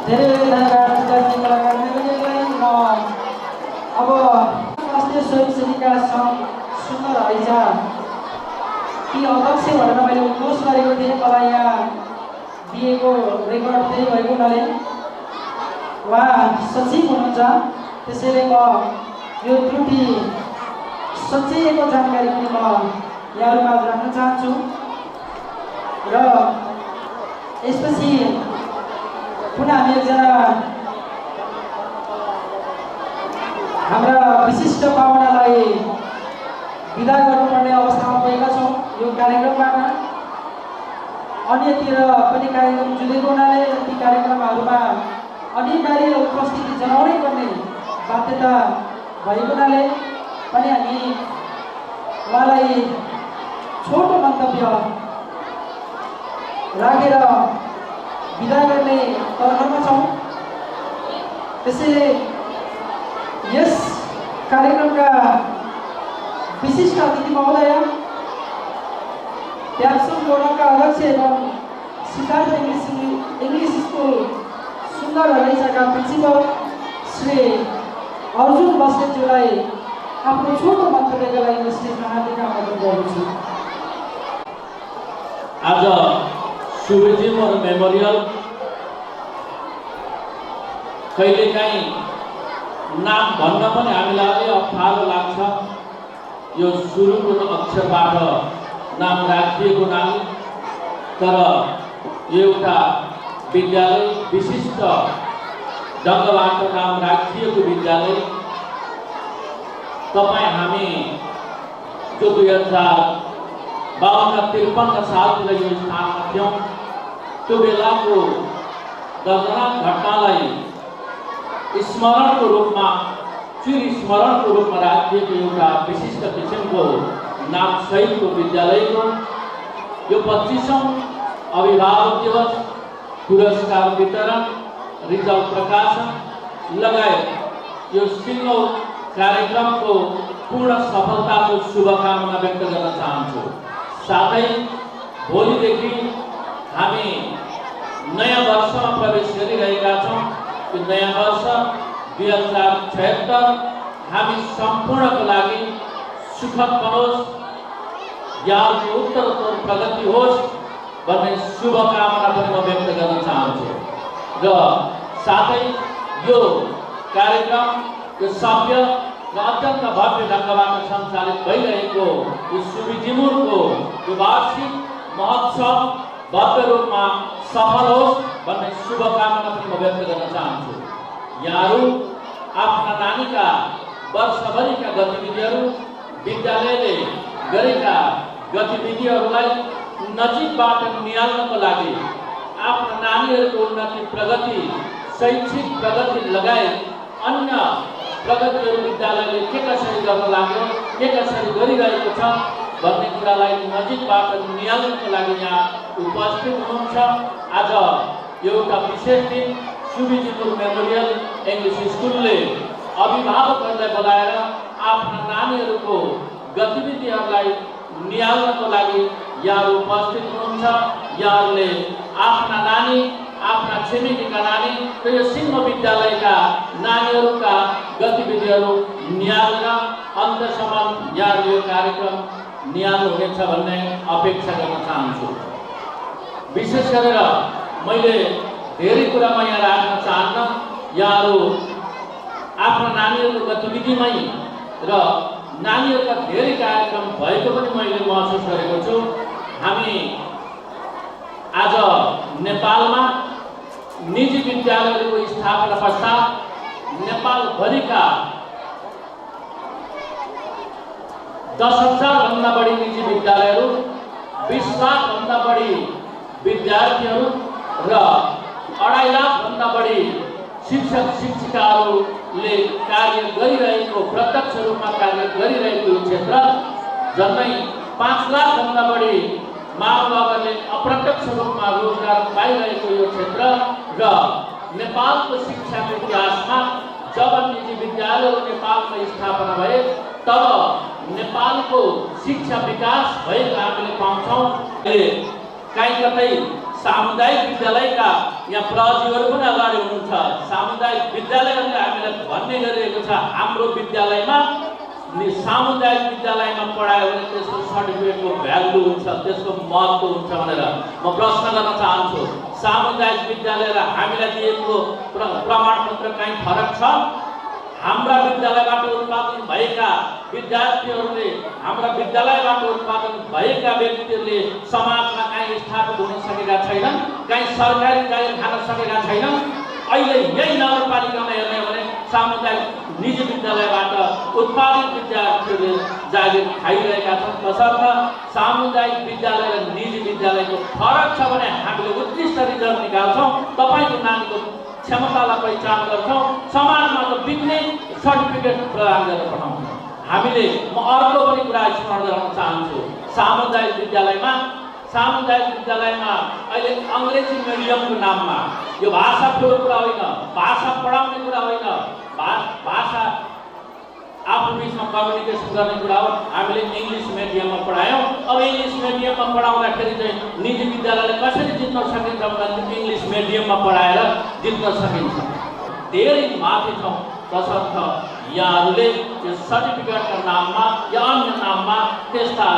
धेरै धन्यवाद कलाकारहरूलाई। अब राष्ट्रिय स्वयंसेविका सङ्घ सुन्दर हैजा ती अध्यक्ष भनेर मैले उद्घोष गरेको थिएँ, मलाई यहाँ दिएको रेकर्ड त्यही भएको हुनाले उहाँ सचिव हुनुहुन्छ, त्यसैले म यो त्रुटि सच्याइएको जानकारी पनि म यहाँहरूमा राख्न चाहन्छु। र यसपछि पुनः हामी एकजना हाम्रा विशिष्ट पाहुनालाई विदा गर्नुपर्ने अवस्थामा पुगेका छौँ यो कार्यक्रमबाट। अन्यतिर पनि कार्यक्रम जुटेको हुनाले ती कार्यक्रमहरूमा अनिवार्य उपस्थिति जनाउनै पर्ने बाध्यता भएको हुनाले पनि हामी उहाँलाई छोटो मन्तव्य राखेर विदा गर्ने तर्खरमा छौँ। त्यसैले यस कार्यक्रमका विशिष्ट अतिथि महोदय प्याक्सोन बोर्डका अध्यक्ष एवं सिद्धार्थ इङ्ग्लिस स्कुल सुन्दर हलेसाका प्रिन्सिपल श्री अर्जुन बस्नेतज्यूलाई आफ्नो छोटो वक्तव्यका लागि म स्टेजमा हार्दिक आमन्त्रण गर्दछु।
आज शुभजीवन मेमोरियल कहिलेकाहीँ नाम भन्न पनि हामीलाई अप्ठ्यारो लाग्छ। यो सुरुको अक्षरबाट नाम राखिएको नाम, तर यो एउटा विद्यालय विशिष्ट ढङ्गबाट नाम राखिएको विद्यालय। तपाईँ हामी जो 2052-53 सालतिर यो स्थानमा थियौँ, त्यो बेलाको दर्दनाक घटनालाई स्मरणको रूपमा चिरस्मरणको रूपमा राखिएको एउटा विशिष्ट किसिमको नाम सहितको विद्यालयको यो 25औं अभिभावक दिवस, पुरस्कार वितरण, रिजल्ट प्रकाशन लगायत यो सिङ्गो कार्यक्रमको पूर्ण सफलताको शुभकामना व्यक्त गर्न चाहन्छु। साथै भोलिदेखि हामी नयाँ वर्षमा प्रवेश गरिरहेका छौँ। यो नयाँ वर्ष 2076 हामी सम्पूर्णको लागि सुखद बनोस्, ज्ञानको उत्तरोत्तर प्रगति होस् भन्ने शुभकामना पनि म व्यक्त गर्न चाहन्छु। र साथै यो कार्यक्रम यो सभ्य र अत्यन्त भव्य ढङ्गबाट सञ्चालित भइरहेको यो सुविजिमुरको यो वार्षिक महोत्सव भव्य रूपमा सफल होस् भन्ने शुभकामना पनि म व्यक्त गर्न चाहन्छु। यहाँहरू आफ्ना नानीका वर्षभरिका गतिविधिहरू, विद्यालयले गरेका गतिविधिहरूलाई नजिकबाट निहाल्नको लागि, आफ्ना नानीहरूको उन्नति प्रगति, शैक्षिक प्रगति लगायत अन्य प्रगतिहरू विद्यालयले के कसरी गर्न लाग्यो, के कसरी गरिरहेको छ भन्ने कुरालाई नजिकबाट निहाल्नको लागि यहाँ उपस्थित हुनुहुन्छ। आज एउटा विशेष दिन सुविजिमुर मेमोरियल इङ्ग्लिस स्कुलले अभिभावकहरूलाई बोलाएर आफ्ना नानीहरूको गतिविधिहरूलाई निहाल्नको लागि यहाँहरू उपस्थित हुनुहुन्छ। यहाँहरूले आफ्ना नानी, आफ्ना छिमेकीका नानी र यो सिङ्गो विद्यालयका नानीहरूका गतिविधिहरू निहालेर अन्तसम्म यहाँहरूले यो कार्यक्रम निहाल्नुहुनेछ भन्ने अपेक्षा गर्न चाहन्छु। विशेष गरेर मैले धेरै कुरामा यहाँ राख्न चाहन्न। यहाँहरू आफ्ना नानीहरूको गतिविधिमै र नानीहरूका धेरै कार्यक्रम भएको पनि मैले महसुस गरेको छु। हामी आज नेपालमा निजी विद्यालयहरूको स्थापना पश्चात नेपालभरिका 10,000 भन्दा बढी निजी विद्यालयहरू, 20 लाख भन्दा बढी विद्यार्थीहरू र 2.5 लाख भन्दा बढी शिक्षक शिक्षिकाहरूले कार्य गरिरहेको, प्रत्यक्ष रूपमा कार्य गरिरहेको यो क्षेत्र, झन्डै 5 लाख भन्दा बढी माओवादीले अप्रत्यक्ष रूपमा रोजगार पाइरहेको यो क्षेत्र र नेपालको शिक्षाको इतिहासमा जब निजी विद्यालयहरू नेपालमा स्थापना भए तब नेपालको शिक्षा विकास भएको हामीले पाउँछौँ। कहीँ कतै सामुदायिक विद्यालयका यहाँ प्रहरीहरू पनि अगाडि हुनुहुन्छ। सामुदायिक विद्यालयहरूले हामीलाई भन्ने गरिरहेको छ, हाम्रो विद्यालयमा सामुदायिक विद्यालयमा पढायो भने त्यसको सर्टिफिकेटको भ्यालु हुन्छ, त्यसको महत्त्व हुन्छ भनेर म प्रश्न गर्न चाहन्छु। सामुदायिक विद्यालय र हामीलाई दिएको प्रमाणपत्र कहीँ फरक छ? हाम्रा विद्यालयबाट उत्पादन भएका विद्यार्थीहरूले, हाम्रा विद्यालयबाट उत्पादन भएका व्यक्तिहरूले समाजमा कहीँ स्थापित हुन सकेका छैनन्, कहीँ सरकारी जागिर खान सकेका छैनन्। अहिले यही नगरपालिकामा हेर्ने भने सामुदायिक निजी विद्यालयबाट उत्पादित विद्यार्थीहरूले जागिर खाइरहेका छन्। तसर्थ सामुदायिक विद्यालय र निजी विद्यालयको फरक छ भने हामीले उत्कृष्ट रिजल्ट निकाल्छौँ, तपाईँको नानीको क्षमतालाई पहिचान गर्छौँ, समाजमा त बिग्ने सर्टिफिकेट प्रदान गरेर पठाउँछौँ। हामीले म अर्को पनि कुरा स्मरण गराउन चाहन्छु। सामुदायिक विद्यालयमा सामुदायिक विद्यालयमा अहिले अङ्ग्रेजी मिडियमको नाममा यो भाषा ठुलो कुरा होइन, भाषा पढाउने कुरा होइन, भाषा आफू बिचमा कम्युनिकेसन गर्ने कुरा हो। हामीले इङ्ग्लिस मिडियममा पढायौँ। अब इङ्ग्लिस मिडियममा पढाउँदाखेरि चाहिँ निजी विद्यालयले कसरी जित्न सकिन्छ भन्दा इङ्ग्लिस मिडियममा पढाएर जित्न सकिन्छ। धेरै माथि छौँ, तसर्थ यहाँहरूले यो सर्टिफिकेटका नाममा या अन्य नाममा त्यस्ता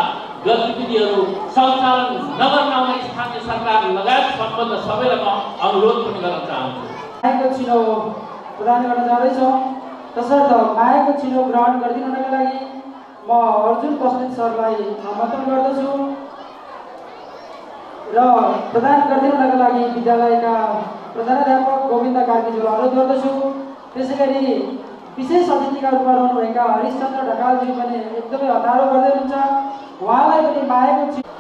गतिविधिहरू सञ्चालन नगर्न स्थानीय सरकार लगायत सम्बन्ध सबैलाई म अनुरोध पनि गर्न चाहन्छु।
मायाको चिनो प्रदान गर्न जाँदैछौँ, तसर्थ मायाको चिनो ग्रहण गरिदिनुको लागि म अर्जुन बस्नेत सरलाई आमन्त्रण गर्दछु र प्रदान गरिदिनुको लागि विद्यालयका प्रधानाध्यापक गोविन्द कार्कीज्यूलाई अनुरोध गर्दछु। त्यसै गरी विशेष अतिथिका रूपमा रहनुभएका हरिशचन्द्र ढकालज्यू पनि एकदमै हतारो गर्दै हुनुहुन्छ, उहाँलाई पनि मायाको चिनो।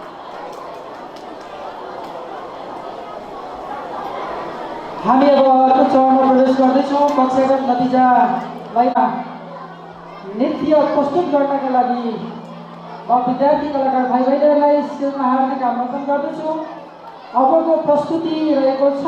हामी अब अर्को चरणमा प्रवेश गर्दैछौँ। कक्षागत नतिजालाई नृत्य प्रस्तुत गर्नका लागि म विद्यार्थी कलाकार भाइ बहिनीहरूलाई स्टेजमा हार्दिक आमन्त्रण गर्दछु। अबको प्रस्तुति रहेको छ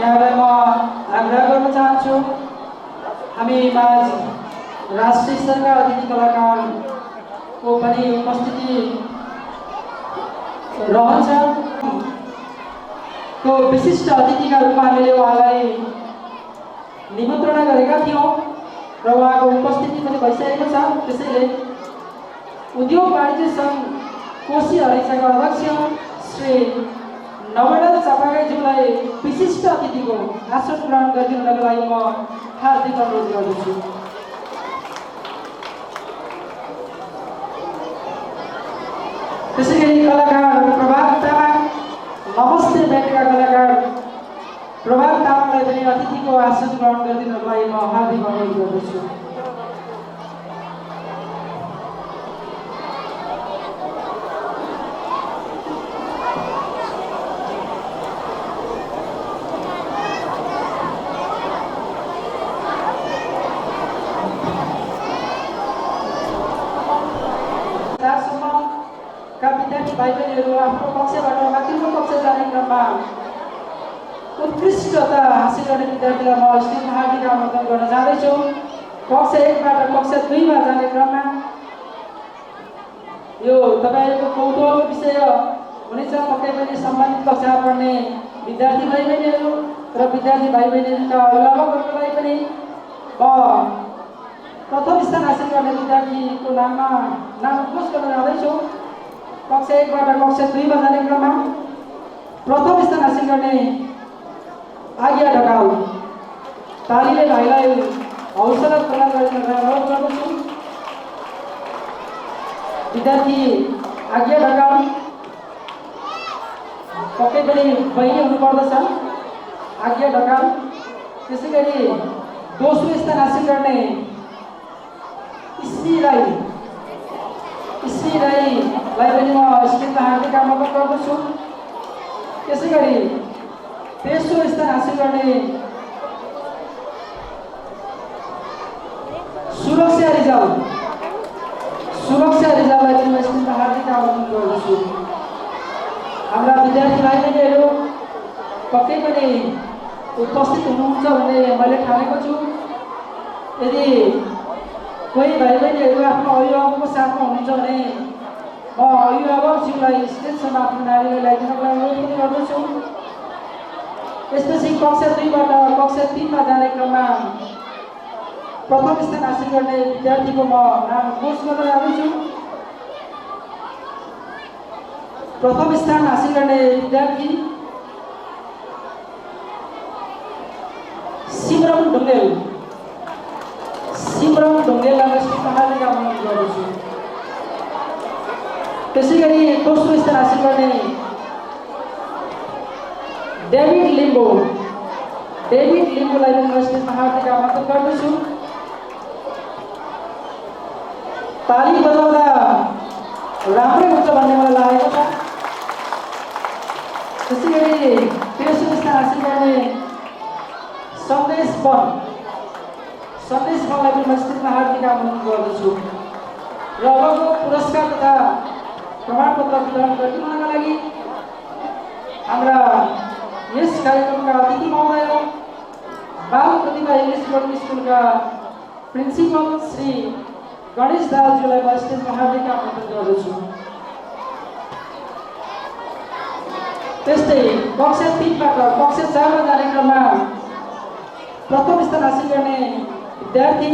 यहाँलाई म आग्रह गर्न चाहन्छु, हामी माझ राष्ट्रिय स्तरका अतिथि कलाकारको पनि उपस्थिति रहन्छ। को विशिष्ट अतिथिका रूपमा हामीले उहाँलाई निमन्त्रणा गरेका थियौँ र उहाँको उपस्थिति पनि भइसकेको छ। त्यसैले उद्योग वाणिज्य सङ्घ कोशी हरेसाका अध्यक्ष श्री नवडल चापागाईज्यूलाई विशिष्ट अतिथिको आसन ग्रहण गरिदिनुको लागि म हार्दिक अनुरोध गर्दछु। त्यसै गरी कलाकार प्रभात तामाङ, नमस्ते ब्यान्डका कलाकार प्रभात तामाङलाई पनि अतिथिको आसन ग्रहण गरिदिनुको लागि म हार्दिक अनुरोध गर्दछु। विद्यार्थी भाइ बहिनीहरू आफ्नो कक्षाबाट माथिल्लो कक्षा जाने क्रममा उत्कृष्टता हासिल गर्ने विद्यार्थीलाई म स्टेजमा हार्दिक आमन्त्रण गर्न जाँदैछु। कक्षा 1बाट कक्षा 2मा जाने क्रममा यो तपाईँहरूको कौतूहलको विषय हुनेछ। पक्कै पनि सम्बन्धित कक्षा पढ्ने विद्यार्थी भाइ बहिनीहरू र विद्यार्थी भाइ बहिनीहरूका अभिभावकहरूलाई पनि प्रथम स्थान हासिल गर्ने विद्यार्थीको नाममा नाम उद्घोष गर्न जाँदैछु। कक्षा 1बाट कक्षा 2मा जाने क्रममा प्रथम स्थान हासिल गर्ने आज्ञा ढकाल, तालीले भाइलाई हौसला प्रदान गर्न अनुरोध गर्दछु। विद्यार्थी आज्ञा ढकाल पक्कै पनि बहिनी हुनुपर्दछ आज्ञा ढकाल। त्यसै गरी दोस्रो स्थान हासिल गर्ने स्मी राईलाई पनि म स्टेजमा हार्दिक आमन्त्रण गर्दछु। त्यसै गरी तेस्रो स्थान हासिल गर्ने सुरक्षा रिजाललाई पनि म स्टेजमा हार्दिक आमन्त्रण गर्दछु। हाम्रा विद्यार्थी भाइ बहिनीहरू पक्कै पनि उपस्थित हुनुहुन्छ भन्ने मैले ठानेको छु। यदि कोही भाइ बहिनीहरू आफ्नो अभिभावकको साथमा हुनुहुन्छ भने म अभिभावकज्यूलाई स्टेजसम्म आफ्नो नानीलाई ल्याइदिनको लागि अनुरोध पनि गर्दछु। यसपछि कक्षा 2बाट कक्षा 3मा जाने क्रममा प्रथम स्थान हासिल गर्ने विद्यार्थीको म नाम घोष गर्न जाँदैछु। प्रथम स्थान हासिल गर्ने विद्यार्थी सिमरन ढुङ्गेललाई हार्दिक आमन्त्रण गर्दछु। त्यसै गरी दोस्रो स्थान हासिल गर्ने डेभिड लिम्बूलाई पनि म स्टेजमा हार्दिक आमन्त्रण गर्दछु। ताली बजाउँदा राम्रै हुन्छ भन्ने मलाई लागेको छ। त्यसै गरी तेस्रो स्थान हासिल गर्ने सन्देश वनलाई पनि म स्टेजमा हार्दिक आमन्त्रण गर्दछु। र अबको पुरस्कार तथा प्रमाणपत्र वितरण गरिदिनका लागि हाम्रा यस कार्यक्रमका अतिथि महोदय बाल प्रतिभा इङ्ग्लिस बोर्डिङ स्कुलका प्रिन्सिपल श्री गणेश दाजुलाई म स्टेजमा हार्दिक आमन्त्रण गर्दछु। त्यस्तै कक्षा 3बाट कक्षा 4मा जाने क्रममा प्रथम स्थान हासिल गर्ने विद्यार्थी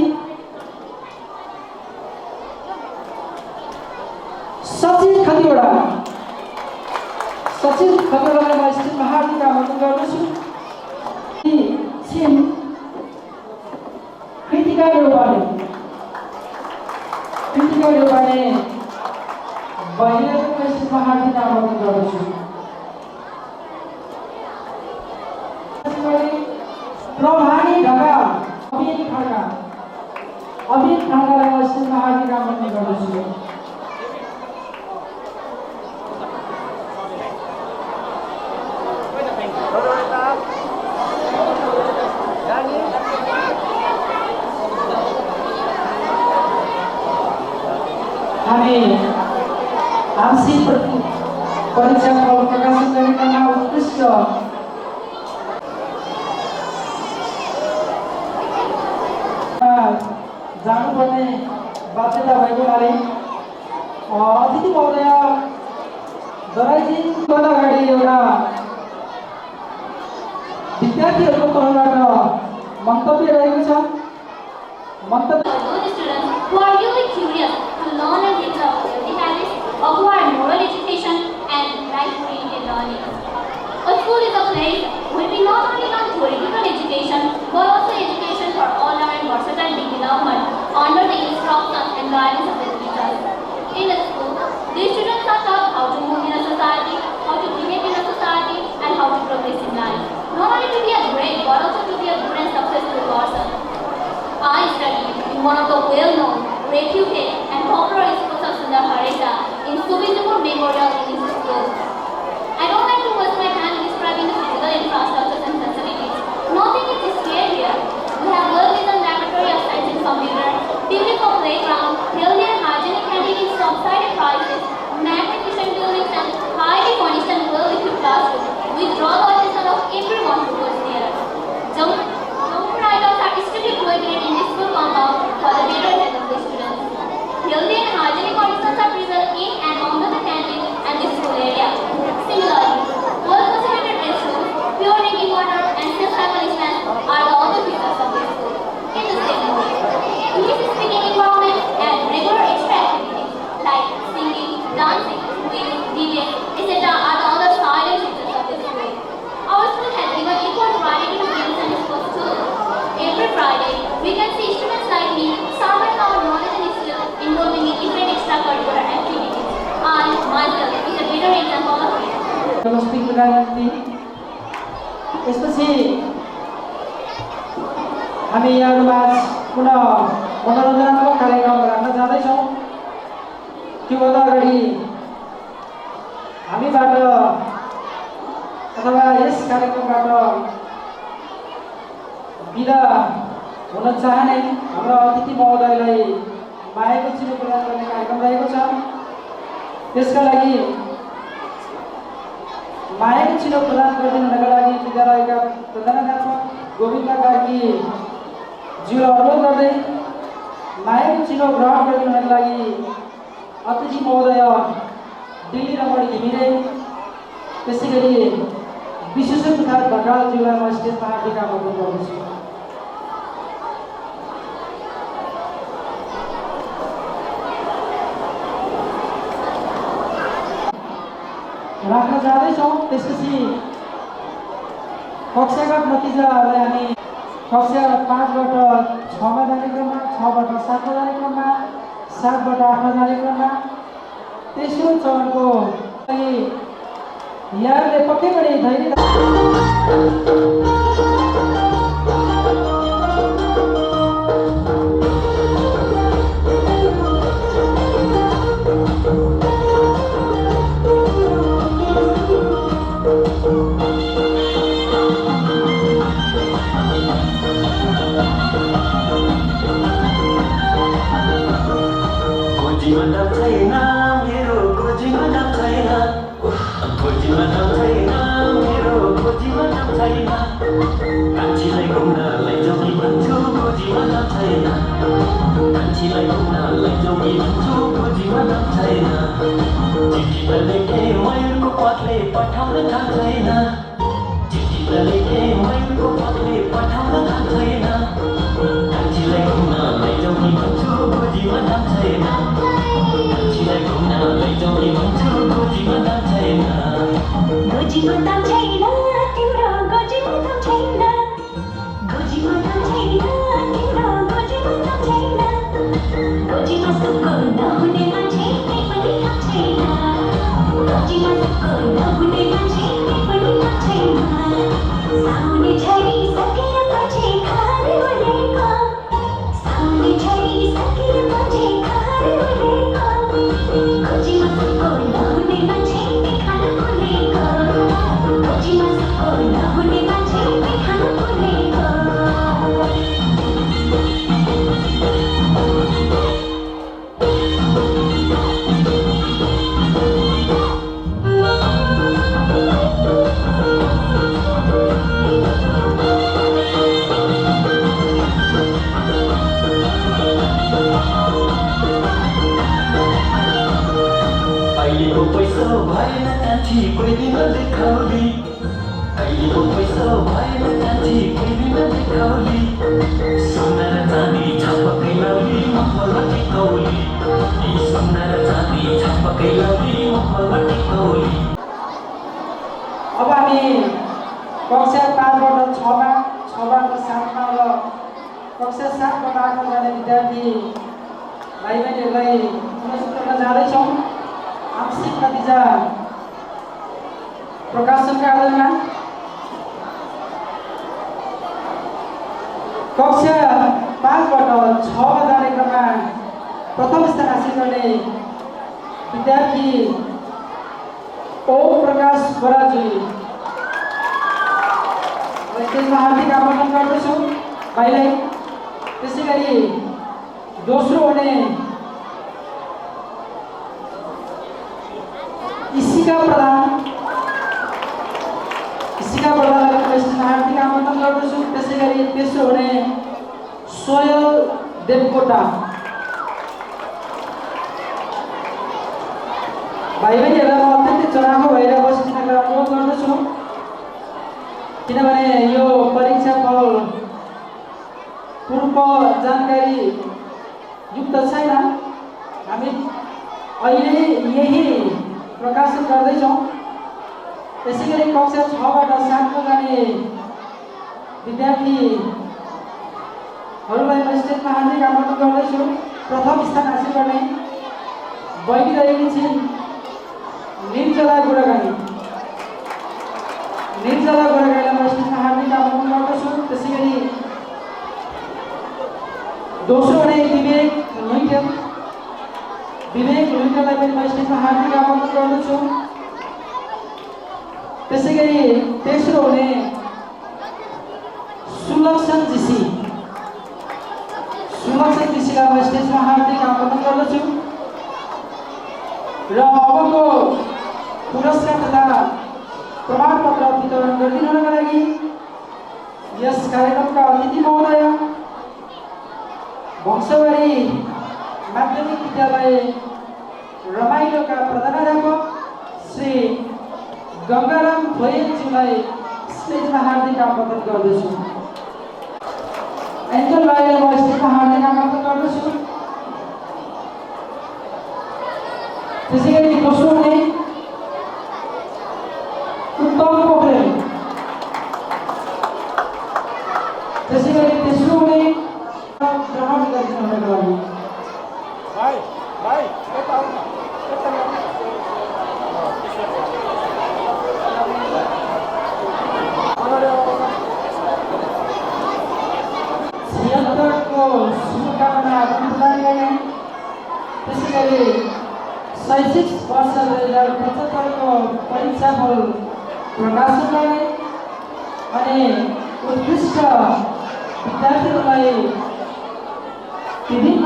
सचिन खतिवडालाई म स्टेजमा हार्दिक आमन्त्रण गर्दछु। कृतिका देउपाने बहिनीलाई पनि म स्टेजमा हार्दिक आमन्त्रण गर्दछु। प्रभानी ढकाल अबिन खड्कालाई म स्टेजमा हार्दिक आमन्त्रण गर्दछु। हामी आंशिक परीक्षा फल प्रकाशन गर्ने क्रममा उत्कृष्ट जानुपर्ने बाध्यता भएको हुनाले अतिथि महोदय दराईजीको अगाडि एउटा विद्यार्थीहरूको तर्फबाट मन्तव्य रहेको छ।
Who are really curious to learn and develop healthy habits, acquire moral education and life-oriented learning. A school is a place where we not only learn theoretical education but also education for all-round and versatile development under the instruction and guidance of the teachers. In a school, these students are taught how to move in a society, how to behave in a society, and how to progress in life. Not only to be a great but also to be a good and successful person. I studied in one of the well-known, reputed and popular schools of Sundar Haresa in Subindipur Memorial English School. I don't like to waste my time describing the physical infrastructures and facilities. Nothing is displayed here. We have well-designed laboratory of science and computer, beautiful playground, healthy and hygienic canteens, subsided prices, magnificent buildings and highly furnished and well-equipped classrooms. We draw the attention of everyone who goes there. Junk items are strictly prohibited in this school compound for the betterment of the students.
हजुरलाई बिन्ती। त्यसपछि हामी यहाँहरूमाझ पुनः मनोरञ्जनात्मक कार्यक्रम राख्न जाँदैछौँ। त्योभन्दा अगाडि हामीबाट अथवा यस कार्यक्रमबाट बिदा हुन चाहने हाम्रा अतिथि महोदयलाई मायाको चिनो प्रदान गर्ने कार्यक्रम रहेको छ। त्यसका लागि मायाको चिनो प्रदान गरिदिनका लागि विद्यालयका प्रधानाध्यापक गोविन्द कार्की ज्यूलाई अनुरोध गर्दै मायाको चिनो ग्रहण गरिदिनका लागि अतिथि महोदय दिल्ली रमणी घिमिरे, त्यसै गरी विशेषज्ञ प्रसाद ढकालज्यूलाई म स्टेजमा हार्दिक आमन्त्रण गर्दछु। राख्न जाँदैछौँ। त्यसपछि कक्षागत नतिजाहरूलाई हामी कक्षा 5बाट 6मा जाने क्रममा, 6बाट 7मा जाने क्रममा, 7बाट 8मा जाने क्रममा तेस्रो चरणको लागि यहाँहरूले पक्कै पनि धैर्य अब हामी कक्षा 5बाट 6मा, 6बाट 7मा र कक्षा 7बाट 8मा जाने विद्यार्थी भाइ बहिनीहरूलाई पुरस्कृत गर्न जाँदैछौँ। आंशिक नतिजा प्रकाशनका आधारमा कक्षा 5बाट 6मा जाने क्रममा प्रथम स्थान हासिल गर्ने विद्यार्थी ओम प्रकाश बराजी स्टेजमा हार्दिक आमन्त्रण गर्दछु भाइलाई। त्यसै गरी दोस्रो हुने इसिका प्रधानलाई स्टेजमा हार्दिक आमन्त्रण गर्दछु। त्यसै गरी तेस्रो हुने सोयल देवकोटा भाइ बहिनीहरूलाई म अत्यन्तै चनाखो भएर बसिदिनका अनुरोध गर्दछु, किनभने यो परीक्षा फल पूर्व जानकारी युक्त छैन। हामी अहिले यही प्रकाशन गर्दैछौँ। त्यसै गरी कक्षा 6बाट 7मा जाने विद्यार्थीहरूलाई म स्टेजमा हार्दिक आमन्त्रण गर्दैछु। प्रथम स्थान हासिल गर्ने बहिनी रहेकी छिन् निर्जला गुरागानी। निर्जला गोरागाईलाई म स्टेजमा हार्दिक आमन्त्रण गर्दछु। त्यसै गरी दोस्रो हुने विवेक लुइटेललाई पनि म स्टेजमा हार्दिक आमन्त्रण गर्दछु। त्यसै गरी तेस्रो हुने सुलक्षण जीसीलाई म स्टेजमा हार्दिक आमन्त्रण गर्दछु। र अबको पुरस्कार तथा प्रमाणपत्र वितरण गरिदिनका लागि यस कार्यक्रमका अतिथि महोदय वंशवारी माध्यमिक विद्यालय रमाइलोका प्रधानाध्यापक श्री गङ्गाराम भोयेलज्यूलाई स्टेजमा हार्दिक आमन्त्रण गर्दछु। एन्जल भाइलाई म स्टेजमा हार्दिक आमन्त्रण गर्दछु। त्यसै गरी दोस्रो हुने उत्तम पोखरेल, त्यसै गरी तेस्रो हुने ग्रहण गरिदिनुको लागि को शुभकामना प्रदान गर्ने। त्यसै गरी शैक्षिक वर्ष 2075 को परीक्षाफल प्रकाशन गर्ने अनि उत्कृष्ट विद्यार्थीहरूलाई विभिन्न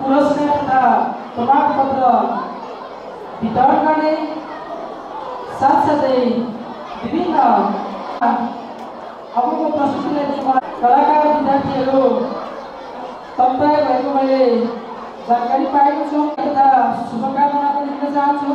पुरस्कार तथा प्रमाणपत्र वितरण गर्ने, साथसाथै विभिन्न अबको प्रस्तुतिलाई कलाकार विद्यार्थीहरू तत्पर भएको मैले जानकारी पाएको छु तथा शुभकामना पनि दिन चाहन्छु।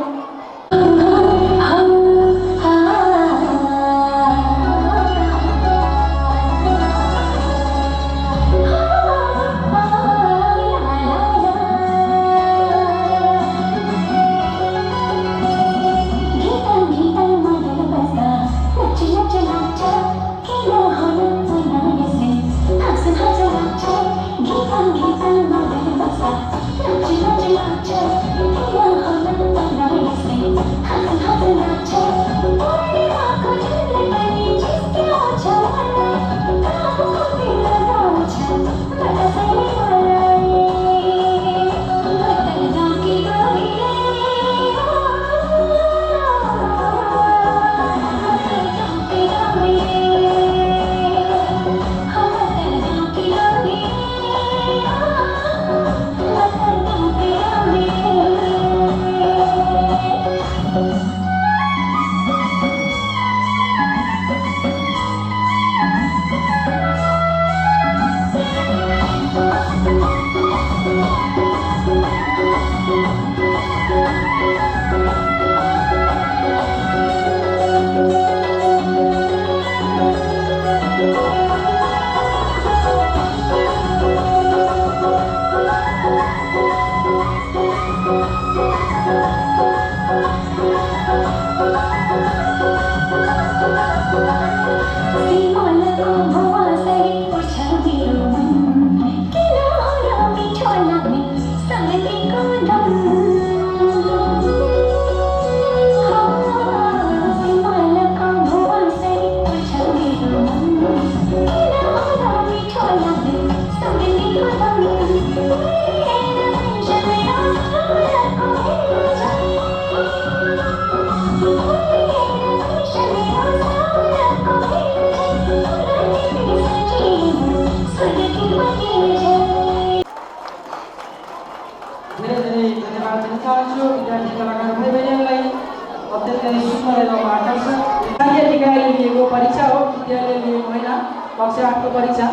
कक्षा 8 को परीक्षा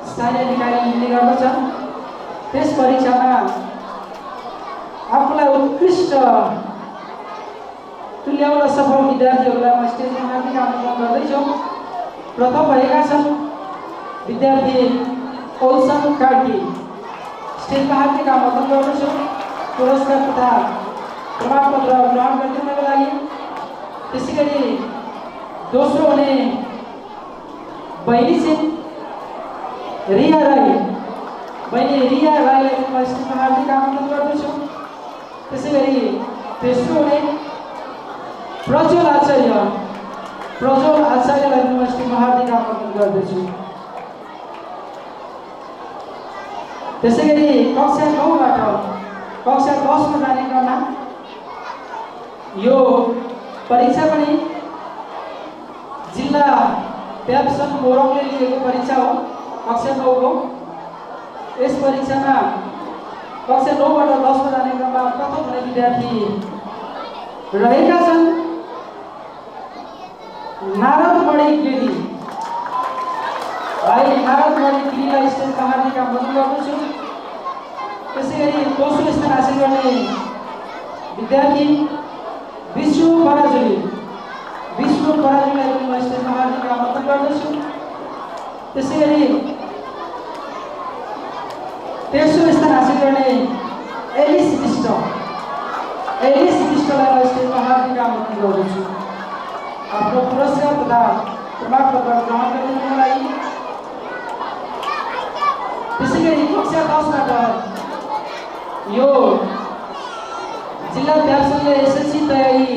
स्थानीय निकायले लिने गर्दछ। त्यस परीक्षामा आफूलाई उत्कृष्ट तुल्याउन सफल विद्यार्थीहरूलाई म स्टेजमा हार्दिक आमन्त्रण गर्दैछु। प्रथम भएका छन् विद्यार्थी ओल्सन कार्की, स्टेजमा हार्दिक आमन्त्रण गर्दछु पुरस्कार तथा प्रमाणपत्र ग्रहण गरिदिनको लागि। त्यसै गरी दोस्रो हुने बहिनी चाहिँ रिया राई, बहिनी रिया राईलाई म स्टेजमा हार्दिक आमन्त्रण गर्दछु। त्यसै गरी तेस्रो हुने प्रज्वल आचार्य, प्रज्वल आचार्यलाई युनिभर्सिटीमा हार्दिक आमन्त्रण गर्दछु। त्यसै गरी कक्षा 9बाट कक्षा 10मा जाने क्रममा यो परीक्षा पनि जिल्ला प्याप्सन मोरङले लिएको परीक्षा हो कक्षा 9को। यस परीक्षामा कक्षा 9बाट 10मा जाने क्रममा प्रथम हुने विद्यार्थी रहेका छन् नारद बढी गिरी। भाइ नारद बढी गिरीलाई स्टेजमा हार्दिक आमन्त्रण गर्दछु। त्यसै गरी दोस्रो स्थान हासिल गर्ने विद्यार्थी विष्णु पराजुली पनि म स्टेजमा हार्दिक आमन्त्रण गर्दछु। त्यसै गरी तेस्रो स्थान हासिल गर्ने एलिस विष्टलाई म स्टेजमा हार्दिक आमन्त्रण गर्दछु। आफ्नो पुरस्कार तथा प्रमाणपत्र ग्रहण गरिदिनुको लागि। त्यसै गरी कक्षा 10बाट यो जिल्ला प्याप्सनले एसएलसी तयारी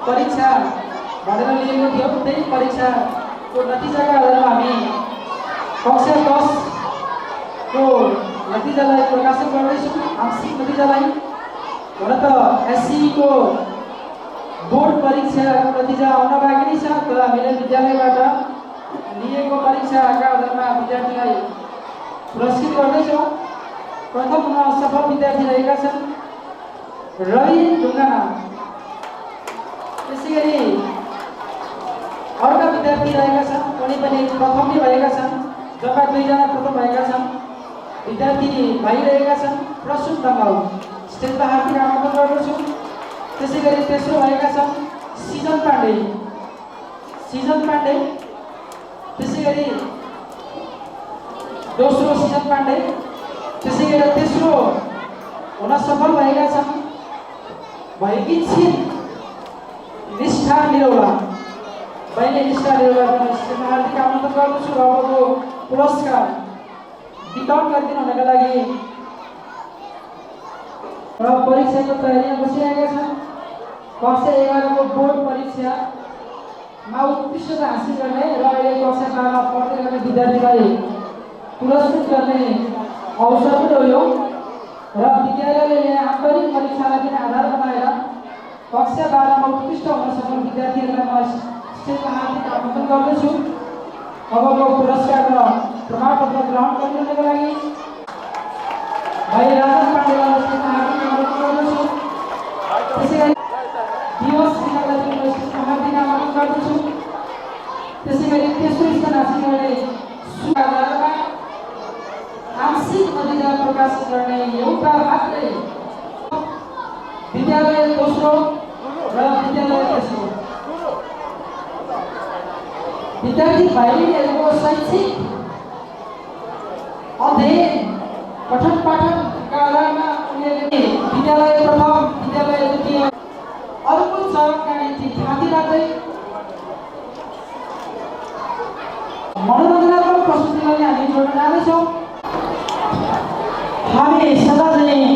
परीक्षा भनेर लिएको थियो। त्यही परीक्षाको नतिजाका आधारमा हामी कक्षा 10को नतिजालाई प्रकाशन गर्दैछौँ। आंशिक नतिजालाई हुन त एससीको बोर्ड परीक्षाको नतिजा आउन बाँकी नै छ, तर हामीले विद्यालयबाट लिएको परीक्षाका आधारमा विद्यार्थीलाई पुरस्कृत गर्दैछौँ। प्रथम हुन सफल विद्यार्थी रहेका छन् रवि ढुङ्गाना। त्यसै गरी अर्का विद्यार्थी रहेका छन् उनी पनि प्रथम नै भएका छन्। जम्मा 2 जना प्रथम भएका छन् विद्यार्थी भाइ रहेका छन् प्रसुन दङ्गाल। स्टेजमा हार्दिक आमन्त्रण गर्दछु। त्यसै गरी तेस्रो भएका छन् सिजन पाण्डे। त्यसै गरी दोस्रो सिजन पाण्डे। त्यसै गरी तेस्रो हुन सफल भएका छन् भएकी छिन् निष्ठा निरौला। बहिनी निष्ठा निरौलालाई स्टेजमा हार्दिक आमन्त्रण गर्दछु र उहाँको पुरस्कार वितरण गरिदिनु हुनका लागि र परीक्षाको तयारीमा बसिरहेका छन्। कक्षा 11को बोर्ड परीक्षामा उत्कृष्टता हासिल गर्ने र अहिले कक्षा 12मा पढ्दै गर्ने विद्यार्थीलाई पुरस्कृत गर्ने अवसर पनि हो यो। र विद्यालयले आन्तरिक परीक्षालाई पनि आधार बनाएर कक्षा 12मा उत्कृष्ट हुन सक्ने विद्यार्थीहरूलाई म स्टेजमा हार्दिक आमन्त्रण गर्दछु। अबको पुरस्कार र प्रमाणपत्र ग्रहण गरिदिनुको लागि भाइ राजन पाण्डेलाई स्टेजमा हार्दिक आमन्त्रण गर्दछु। त्यसै गरी दिवस विनालाई पनि स्टेजमा हार्दिक आमन्त्रण गर्दछु। त्यसै गरी तेस्रो स्थान हासिल गर्ने सुधारमा आंशिक नतिजा प्रकाशित गर्ने एउटा मात्रै विद्यालय दोस्रो र विद्यालय तेस्रो विद्यार्थी भाइहरूको शैक्षिक अध्ययन पठन पाठनका आधारमा उनीहरूले विद्यालय प्रथम विद्यालय द्वितीय अर्को चरणका निम्ति थाँती राख्दै मनोरञ्जनात्मक प्रस्तुतिलाई हामी जोड्न जाँदैछौँ। हामी सदा चाहिँ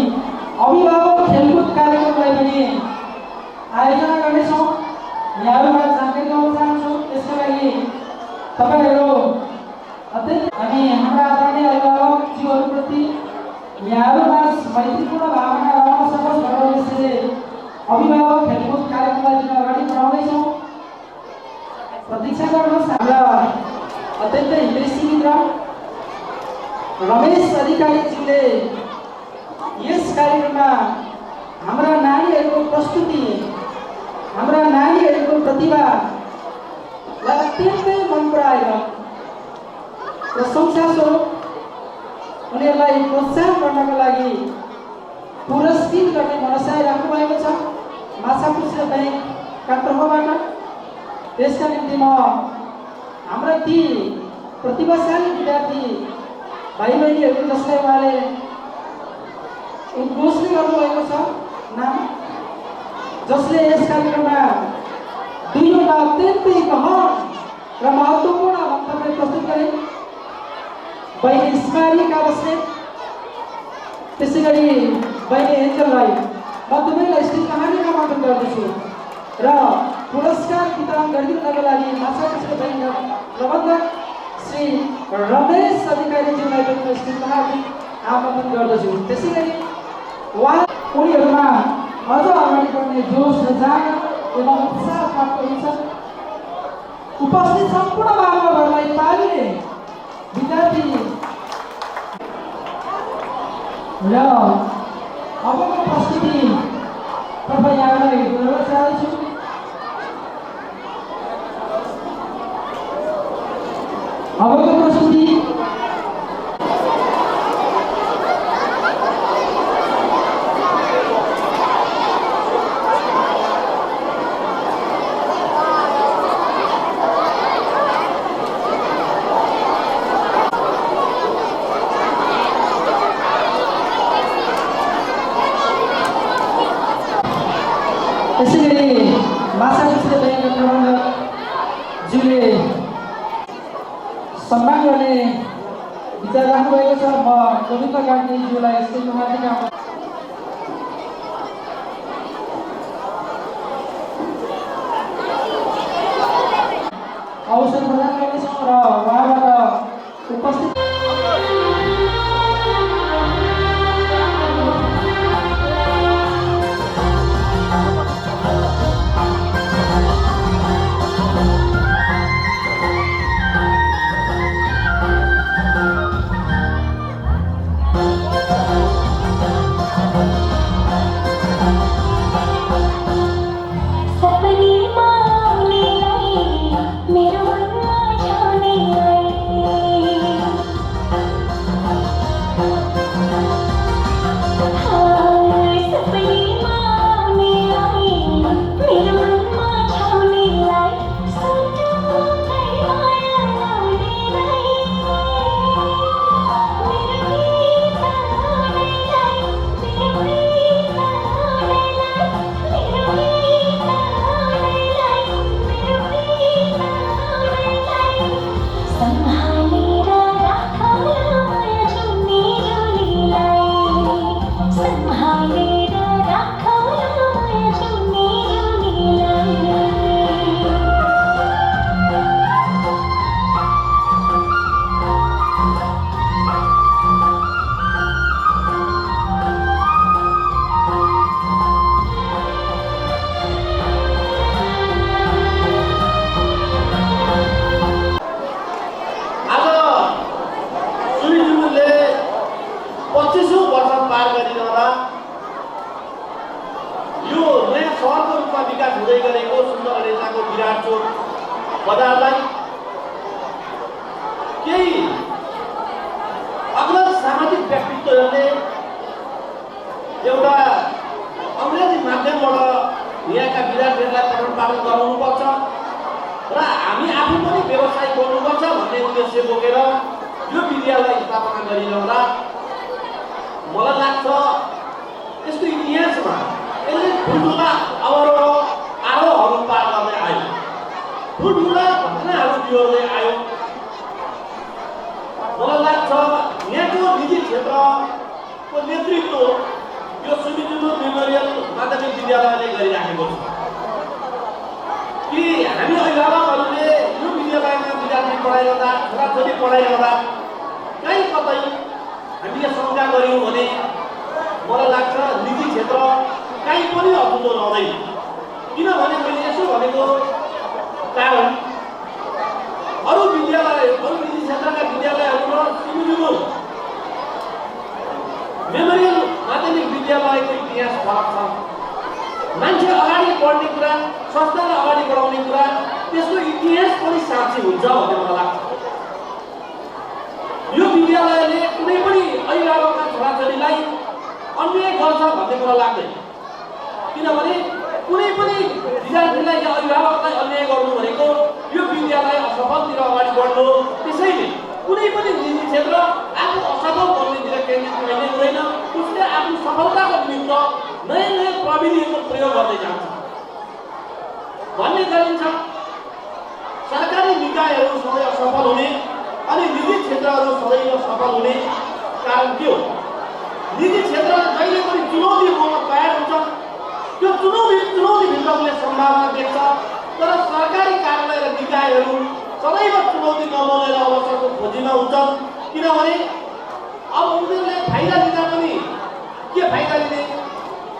अभिभावक खेलकुद कार्यक्रमलाई पनि आयोजना गर्नेछौँ। यहाँहरूबाट जानकारी गराउन चाहन्छु। त्यसका लागि तपाईँहरू अत्यन्तै हामी हाम्रा आदरणीय अभिभावकज्यूहरूप्रति यहाँहरूमा मैत्रीपूर्ण भावना रहन सकोस् भनेर उद्देश्यले अभिभावक खेलकुद कार्यक्रमलाई पनि अगाडि बढाउँदैछौँ। प्रतीक्षा गर्नुहोस्। हाम्रा अत्यन्तै हितैषी मित्र रमेश अधिकारीज्यूले यस कार्यक्रममा हाम्रा नानीहरूको प्रस्तुति हाम्रा नानीहरूको प्रतिभालाई अत्यन्तै मन पराएर प्रशंसा स्वरूप उनीहरूलाई प्रोत्साहन गर्नको लागि पुरस्कृत गर्ने मनसाय राख्नु भएको छ माछापुच्छ्रे ब्याङ्कका तर्फबाट। त्यसका निम्ति म हाम्रा ती प्रतिभाशाली विद्यार्थी भाइ बहिनीहरू जसलाई उहाँले घोषणा गर्नुभएको छ नाम, जसले यस कार्यक्रममा 2वटा अत्यन्तै गहन र महत्त्वपूर्ण वक्तव्य प्रस्तुत गरे। बहिनी स्मारिका बस्नेत, त्यसै गरी बहिनी एन्जल राई, म दुवैलाई स्टेजमा हार्दिक आमन्त्रण गर्दछु। र पुरस्कार वितरण गरिदिनका लागि माछा कृषि बैंक प्रबन्धक श्री रमेश अधिकारीज्यूलाई पनि उपस्थित हार्दिक आमन्त्रण गर्दछु। त्यसै गरी उनीहरूमा अझ अगाडि बढ्ने जोस र जाँगर एवं उत्साह प्राप्त हुन्छ। उपस्थित सम्पूर्ण महानुभावहरूलाई तालीले विद्यार्थी र अबको प्रस्तुति तपाईँ यहाँलाई गराउन चाहन्छु। अबको प्रस्तुति त्यसैगरी माछा कृषि बैंक प्रबन्धकज्यूले सम्मान गर्ने विचार राख्नुभएको छ। म गोविन्द कार्कीज्यूलाई यस्तै हार्दिक अवसर प्रदान गर्नेछौँ र उहाँबाट उपस्थित
बजारलाई केही अग्रज सामाजिक व्यक्तित्वहरूले एउटा अङ्ग्रेजी माध्यमबाट यहाँका विद्यार्थीहरूलाई पठन पाठन गराउनुपर्छ र हामी आफू पनि व्यवसाय गर्नुपर्छ भन्ने उद्देश्य बोकेर यो विद्यालय स्थापना गरिरहँदा मलाई लाग्छ यसको इतिहासमा यसले ठुल्ठुला आरोहहरू पार गर्दै आयो, ठुल्ठुला घटनाहरू बिहोर्दै आयो। मलाई लाग्छ यहाँको निजी क्षेत्रको नेतृत्व यो सुमिजुलु मेमोरियल माध्यमिक विद्यालयले गरिराखेको छ कि हामी अभिभावकहरूले यो विद्यालयमा विद्यार्थी पढाइरहँदा छोराछोरी पढाइरहँदा कहीँ कतै हामीले शङ्का गऱ्यौँ भने मलाई लाग्छ निजी क्षेत्र कहीँ पनि अधुरो रहँदैन। किनभने मैले यसो भनेको कारण अरू विद्यालय, अरू निजी क्षेत्रका विद्यालयहरूमा सुमिजुलु मेमोरियल माध्यमिक विद्यालयको इतिहास फरक छ। मान्छे अगाडि बढ्ने कुरा, संस्थालाई अगाडि बढाउने कुरा, त्यसको इतिहास पनि साँच्ची हुन्छ भन्ने मलाई लाग्छ। यो विद्यालयले कुनै पनि अभिभावकका छोराछोरीलाई अन्याय गर्छ भन्ने मलाई लाग्दैन। किनभने कुनै पनि विद्यार्थीलाई या अभिभावकलाई अन्याय गर्नु भनेको यो विद्यालय असफलतिर अगाडि बढ्नु। त्यसैले कुनै पनि निजी क्षेत्र आफू असफल बन्नेतिर केन्द्रित हुने हुँदैन, उसले आफ्नो सफलताको निमित्त नयाँ नयाँ प्रविधिको प्रयोग गर्दै जान्छ भन्ने गरिन्छ। सरकारी निकायहरू सधैँ असफल हुने अनि निजी क्षेत्रहरू सदैव सफल हुने कारण के हो? निजी क्षेत्रले जहिले पनि चुनौतीपूर्ण तयार हुन्छ, त्यो चुनौतीभित्र उसले सम्भावना देख्छ, तर सरकारी कार्यालय र निकायहरू सदैव चुनौती नबोलेर अवसरको खोजीमा हुन्छन्। किनभने अब उनीहरूले फाइदा लिँदा पनि के फाइदा लिने,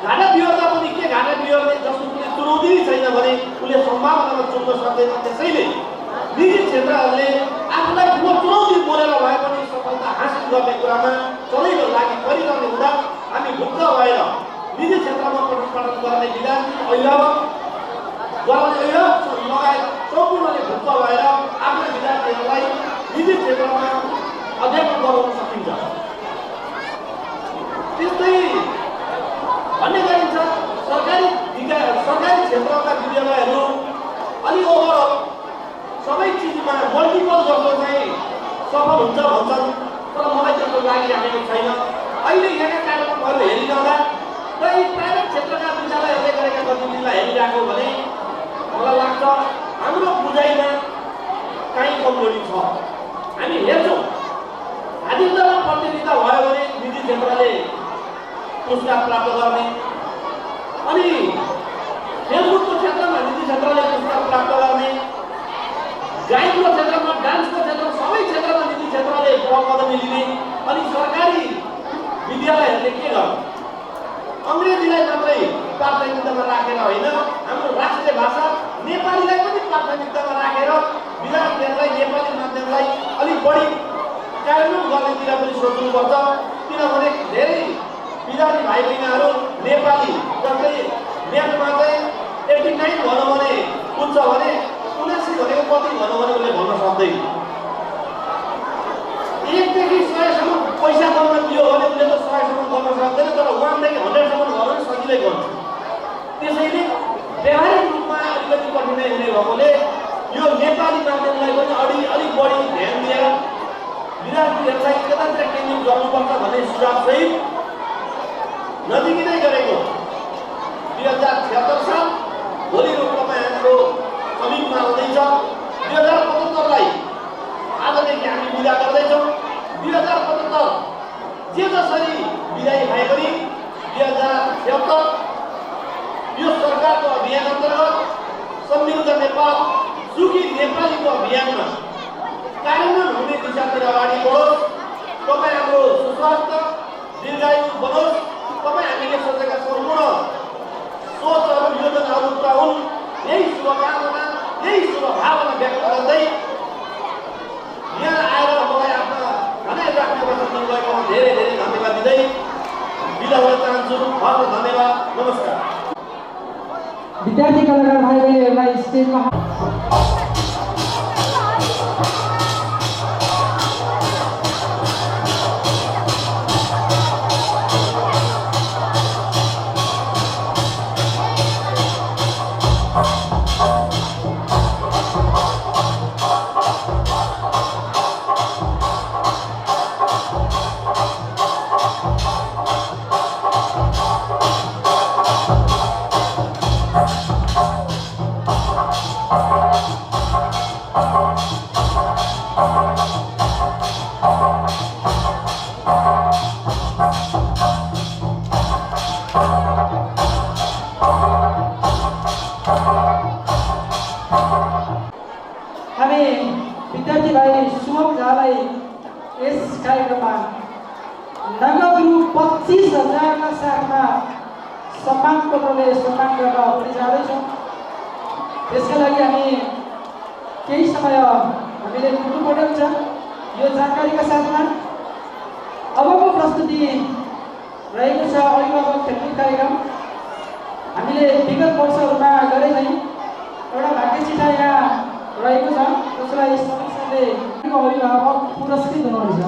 घाटा बिहोर्दा पनि के घाटा बिहोर्ने, जसको कुनै चुनौती नै छैन भने उसले सम्भावनामा चुन्न सक्दैन। त्यसैले निजी क्षेत्रहरूले आफूलाई ठुलो चुनौती बोलेर भए पनि सफलता हासिल गर्ने कुरामा सदैव लागि परिरहने हुँदा हामी ढुक्क भएर निजी क्षेत्रमा पठन गर्ने विद्यार्थी अभिभावक लगायत सम्पूर्णले ढुक्क भएर आफ्ना विद्यार्थीहरूलाई निजी क्षेत्रमा अध्यापन गराउन सकिन्छ। त्यस्तै भन्ने गरिन्छ सरकारी क्षेत्रका विद्यालयहरू अलिक ओभरअल सबै चिजमा मल्टिपल जस्तो चाहिँ सफल हुन्छ भन्छन्, तर मलाई त्यस्तो लागिराखेको छैन। अहिले यहाँका कार्यक्रमहरू हेरिरहँदा र यी प्राइभेट क्षेत्रका विद्यालयहरूले गरेका गतिविधिलाई हेरिरहेको भने मलाई लाग्छ हाम्रो बुझाइमा काहीँ कमजोरी छ। हामी हेर्छौँ आधिक्यमा प्रतिनिधित्व भयो भने निजी क्षेत्रले पुरस्कार प्राप्त गर्ने, अनि खेलकुदको क्षेत्रमा निजी क्षेत्रले पुरस्कार प्राप्त गर्ने, गायकको क्षेत्रमा, डान्सको क्षेत्रमा, सबै क्षेत्रमा निजी क्षेत्रले पदवी लिने। अनि सरकारी विद्यालयहरूले के गर्छ, अङ्ग्रेजीलाई मात्रै प्राथमिकतामा राखेर होइन, हाम्रो राष्ट्रिय भाषा नेपालीलाई पनि प्राथमिकतामा राखेर विद्यार्थीहरूलाई नेपाली माध्यमलाई अलिक बढी कार्यान्वयन गर्नेतिर पनि सोच्नुपर्छ। किनभने धेरै विद्यार्थी भाइ बहिनीहरू नेपाली जस्तै म्याथमा चाहिँ 89 भनौँ भने बुझ्छ भने 79 भनेको कति भनौँ भने उसले भन्न सक्दैन। 1 देखि 100 सम्म पैसा गर्न दियो भने उसले त 100 सम्म गर्न सक्दैन, तर 1 देखि 100 सम्म गर्न सजिलै गर्छ। त्यसैले व्यावहारिक रूपमा अलिकति कठिनाइ हुने भएकोले यो नेपाली माध्यमलाई पनि अलिक बढी ध्यान दिएर विद्यार्थीहरूलाई यतातिर केन्द्रित गर्नुपर्छ भन्ने सुझाव सहित नजिकै गरेको 2076 साल भोलि रूपमा हाम्रो समीपमा आउँदैछ। 2075लाई आजदेखि हामी विदा गर्दैछौँ। 2075 जे जसरी विदाई भए पनि 2076 यो सरकारको अभियान अन्तर्गत समृद्ध नेपाल सुखी नेपालीको अभियानमा कार्यान्वयन हुने दिशातिर अगाडि बढोस्। तपाईँ हाम्रो सुस्वास्थ्य दीर्घायु बनोस्। तपाईँ हामीले सोचेका सम्पूर्ण सोचहरू योजनाहरू पुरा हुन्। यही शुभकामना, यही शुभभावना व्यक्त गर्दै यहाँ आएर मलाई आफ्ना धन्यवाद राख्ने वचन दिनुभएकोमा धेरै धेरै धन्यवाद दिँदै बिदा हुन चाहन्छु। बहुत धन्यवाद, नमस्कार।
विद्यार्थी कलाकार भाइ बहिनीहरूलाई स्टेजमा विद्यार्थी भाइ शुभम झालाई यस कार्यक्रममा नगद रु 25,000का साथमा सम्मान पत्रले सम्मान गर्न पनि जाँदैछौँ। त्यसका लागि हामी केही समय हामीले कुर्नुपर्ने हुन्छ। यो जानकारीका साथमा अबको प्रस्तुति रहेको छ अभिभावक खेलकुद कार्यक्रम। हामीले विगत वर्षहरूमा गरे नै एउटा भाग्य चिठा यहाँ रहेको छ, जसलाई सदस्यले अभिभावक पुरस्कृत हुनुहुन्छ।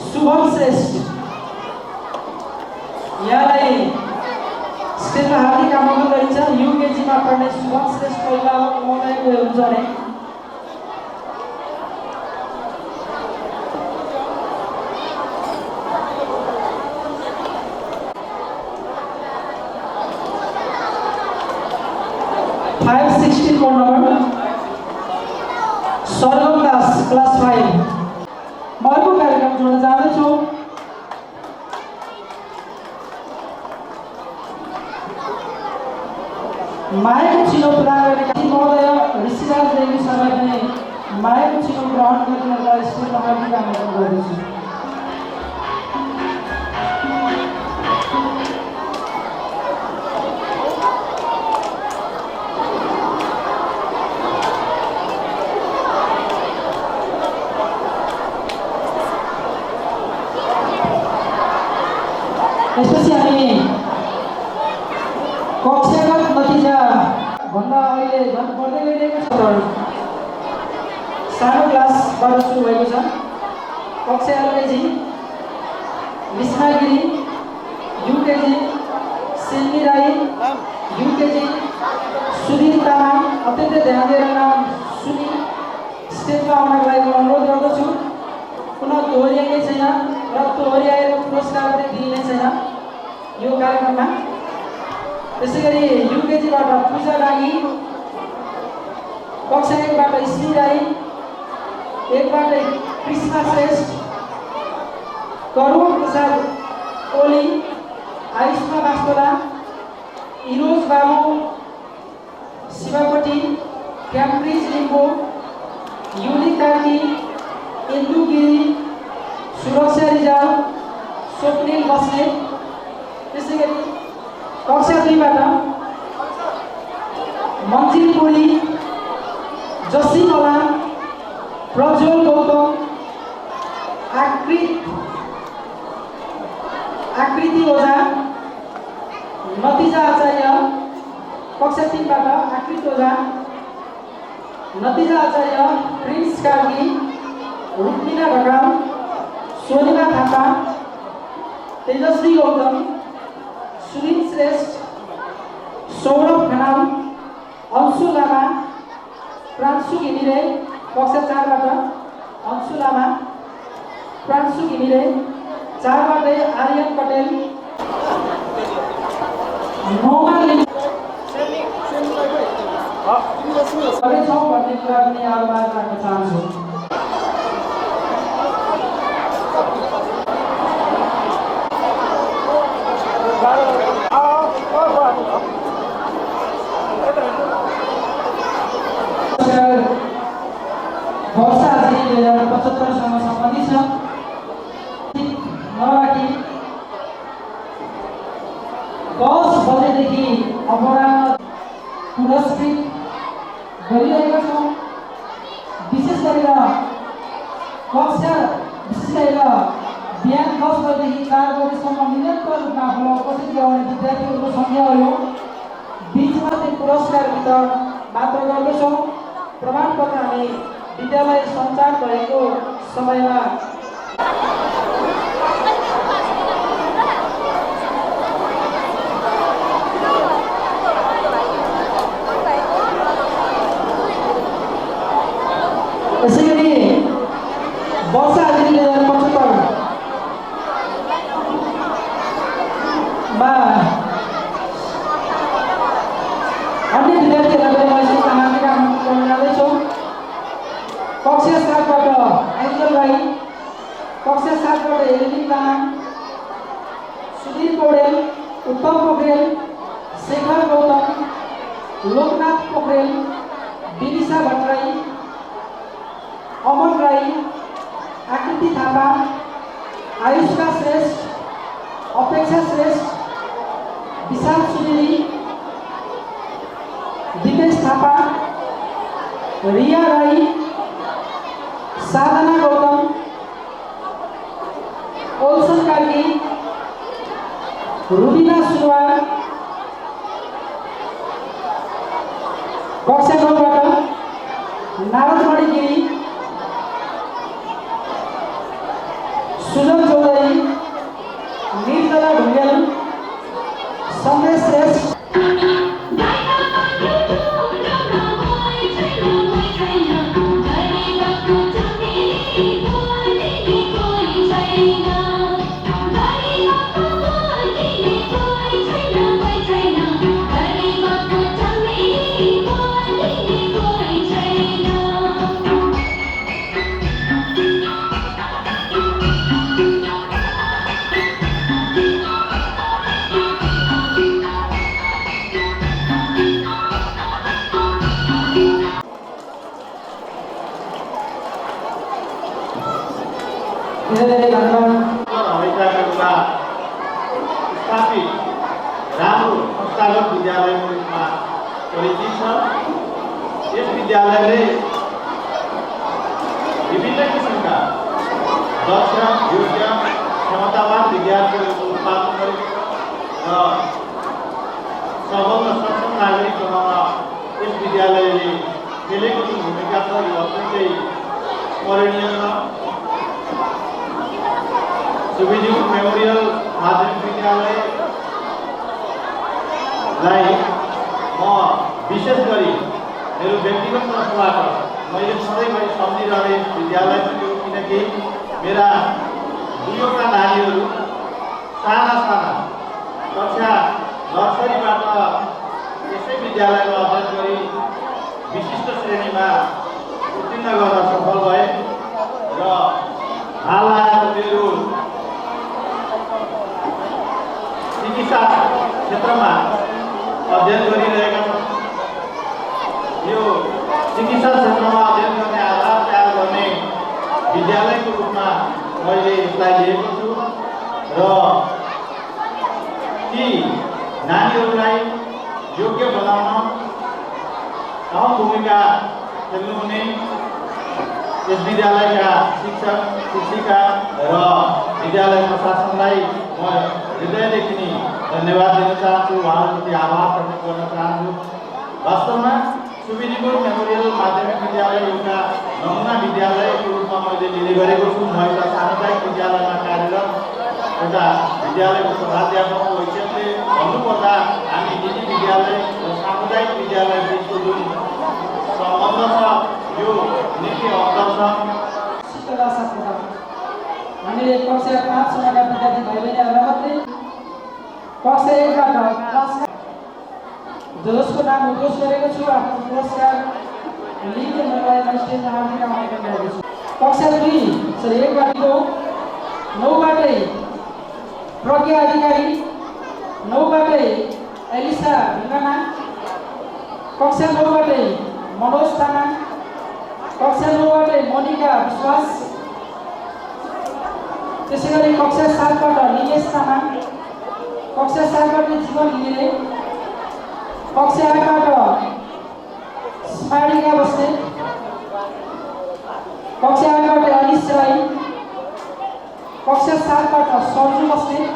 शुभम श्रेष्ठ यहाँलाई स्टेजमा हार्दिक आमन्त्रण गरिन्छ। युकेजीमा पढ्ने शुभम श्रेष्ठ अभिभावक महोदयको हुनुहुन्छ भने कोड नम्बर सरगम दास क्लास 5 म अर्को कार्यक्रम जोड्न जाँदैछु। मायाको छिलो प्रदान गर्ने महोदय ऋषिराज देवी सरलाई पनि मायाको छिलो ग्रहण गरिदिनलाई स्कुलमा हार्दिक आमन्त्रण गर्दछु। यसपछि हामी कक्षागत नतिजा भन्दा अहिले झन् बढ्दै गइरहेको छ। सानो क्लासबाट सुरु भएको छ। कक्षा LKG Misna Giri, UKG Sinni Rai, UKG Sudhir Tamang, अत्यन्तै ध्यान दिएर नाम सुनि स्टेजमा आउनको लागि अनुरोध गर्दछु। पुनः दोहोऱ्याइने छैन र दोहोऱ्याएर पुरस्कार पनि दिइने छैन यो कार्यक्रममा। त्यसै गरी युकेजीबाट पूजा लागि, कक्षा 1बाट स्मी राई, 1बाट कृष्ण श्रेष्ठ, करुण प्रसाद ओली, आयुष्मा बास्कोला, इरोज बाबु शिवपट्टी, क्याम्ब्रिज लिम्बू, युनिक कार्की, इन्दु गिरी, सुरक्षा रिजाल, स्वप्निल बस्नेत। त्यसै गरी कक्षा 2बाट मन्जिल पुरी, जसी मलाम, प्रज्वल गौतम, आकृति ओझा, नतिजा आचार्य। कक्षा 3बाट आकृति ओझा, नतिजा आचार्य, प्रिन्स कार्की, रुक्मिना ढकाल, सोनिमा थापा, तेजस्वी गौतम, सुनिल श्रेष्ठ, सौरभ खनाल, अंशु लामा, प्रांशु घिमिरे। कक्षा 4बाट अंशु लामा, प्रांशु घिमिरे। 4बाटै आर्यन पटेल, 9मा सबै छौँ भन्ने कुरा पनि यहाँमा राख्न चाहन्छु। वर्षा हाजिरी 2075सँग सम्बन्धित छ। नराखी 10 बजेदेखि अपराह्न पुरस्कृत गरिरहेका छौँ। विशेष गरेर बिहान 10 बजेदेखि 4 बजेसम्म निरन्तर रूपमा आफ्नो उपस्थित रहने विद्यार्थीहरूको सङ्ख्या हो। बिचमा चाहिँ पुरस्कार वितरण मात्र गर्दछौँ। प्रमाणपत्र हामी विद्यालय सञ्चार भएको समयमा यसै गरी वर्षा हाजिरी 2075 मा अन्य विद्यार्थीहरूलाई मैले हार्दिक आमन्त्रण गर्दैछु। कक्षा 7बाट एन्जल राई, कक्षा 7बाट हेलिन तामाङ, सुधीर पौडेल, उत्तम पोखरेल, शेखर गौतम, लोकनाथ पोखरेल, विनिशा भट्टराई, अमन राई, आकृति थापा, आयुष्का श्रेष्ठ, अपेक्षा श्रेष्ठ, विशाल सुनेरी, दिपेश थापा, रिया राई, साधना गौतम, ओल्सन कार्की, रुबिना सुनवार। कक्षा 9बाट नारदमणि गिरी, सुजन चौधरी, निर्जला ढुङ्गेल, सन्देश श्रेष्ठ। धेरै धेरै धन्यवाद।
हमेसाका रूपमा स्थापित राम्रो संस्थागत विद्यालयको रूपमा परिचित छ। यस विद्यालयले विभिन्न किसिमका दक्ष, योग्य, क्षमतावान विद्यार्थीहरूको उत्पादन गरेको छ र सबल र सक्षम नागरिक बनाउन यस विद्यालयले खेलेको जुन भूमिका छ यो अत्यन्तै स्मरणीय छ। सुविधिपुर मेमोरियल माध्यमिक विद्यालयलाई म विशेष गरी मेरो व्यक्तिगत तर्फबाट मैले सधैँभरि सम्झिरहने विद्यालय पनि हो, किनकि मेरा दुईवटा नानीहरू साना साना कक्षा नर्सरीबाट यसै विद्यालयमा अध्ययन गरी विशिष्ट श्रेणीमा उत्तीर्ण गर्न सफल भए र हाल आएको मेरो चिकित्सा क्षेत्रमा अध्ययन गरिरहेका छन्। यो चिकित्सा क्षेत्रमा अध्ययन गर्ने आधार तयार गर्ने विद्यालयको रूपमा मैले यसलाई लिएको छु र ती नानीहरूलाई योग्य बनाउन अहम भूमिका खेल्नुहुने यस विद्यालयका शिक्षक, शिक्षिका र विद्यालय प्रशासनलाई म हृदयदेखि नै धन्यवाद दिन चाहन्छु, उहाँहरूप्रति आभार प्रकट गर्न चाहन्छु। वास्तवमा सुविधिपुर मेमोरियल माध्यमिक विद्यालय एउटा नमुना विद्यालयको रूपमा मैले लिने गरेको छु। म एउटा सामुदायिक विद्यालयमा कार्यरत एउटा विद्यालयको प्रधानाध्यापकको हैसियतले भन्नुपर्दा हामी निजी विद्यालय र सामुदायिक विद्यालय बिचको जुन सम्बन्ध छ यो निकै अन्तर छ।
शीतल आशा प्रधान, हामीले कक्षा 5 सम्मका विद्यार्थी भाइ बहिनीहरूलाई मात्रै कक्षा 1 बाट क्लास जसको नाम उद्घोष गरेको छु, आफ्नो पुरस्कार लिने मलाई स्टेजमा हार्दिक आमन्त्रण गरेको छु। कक्षा 1 बाटको 9 बाटै प्रज्ञा अधिकारी, 9 बाटै एलिसा ढुङ्गाना, कक्षा 9 बाटै मनोज तामाङ, कक्षा 9 बाटै मोनिका विश्वास, त्यसै गरी कक्षा 7 बाट निलेश तामाङ, कक्षा 7 बाट जीवन घिमिरे, कक्षा 8 बाट स्मारिका बस्नेत, कक्षा 8 बाट अनिश राई, कक्षा 7 बाट सर्जु बस्नेत,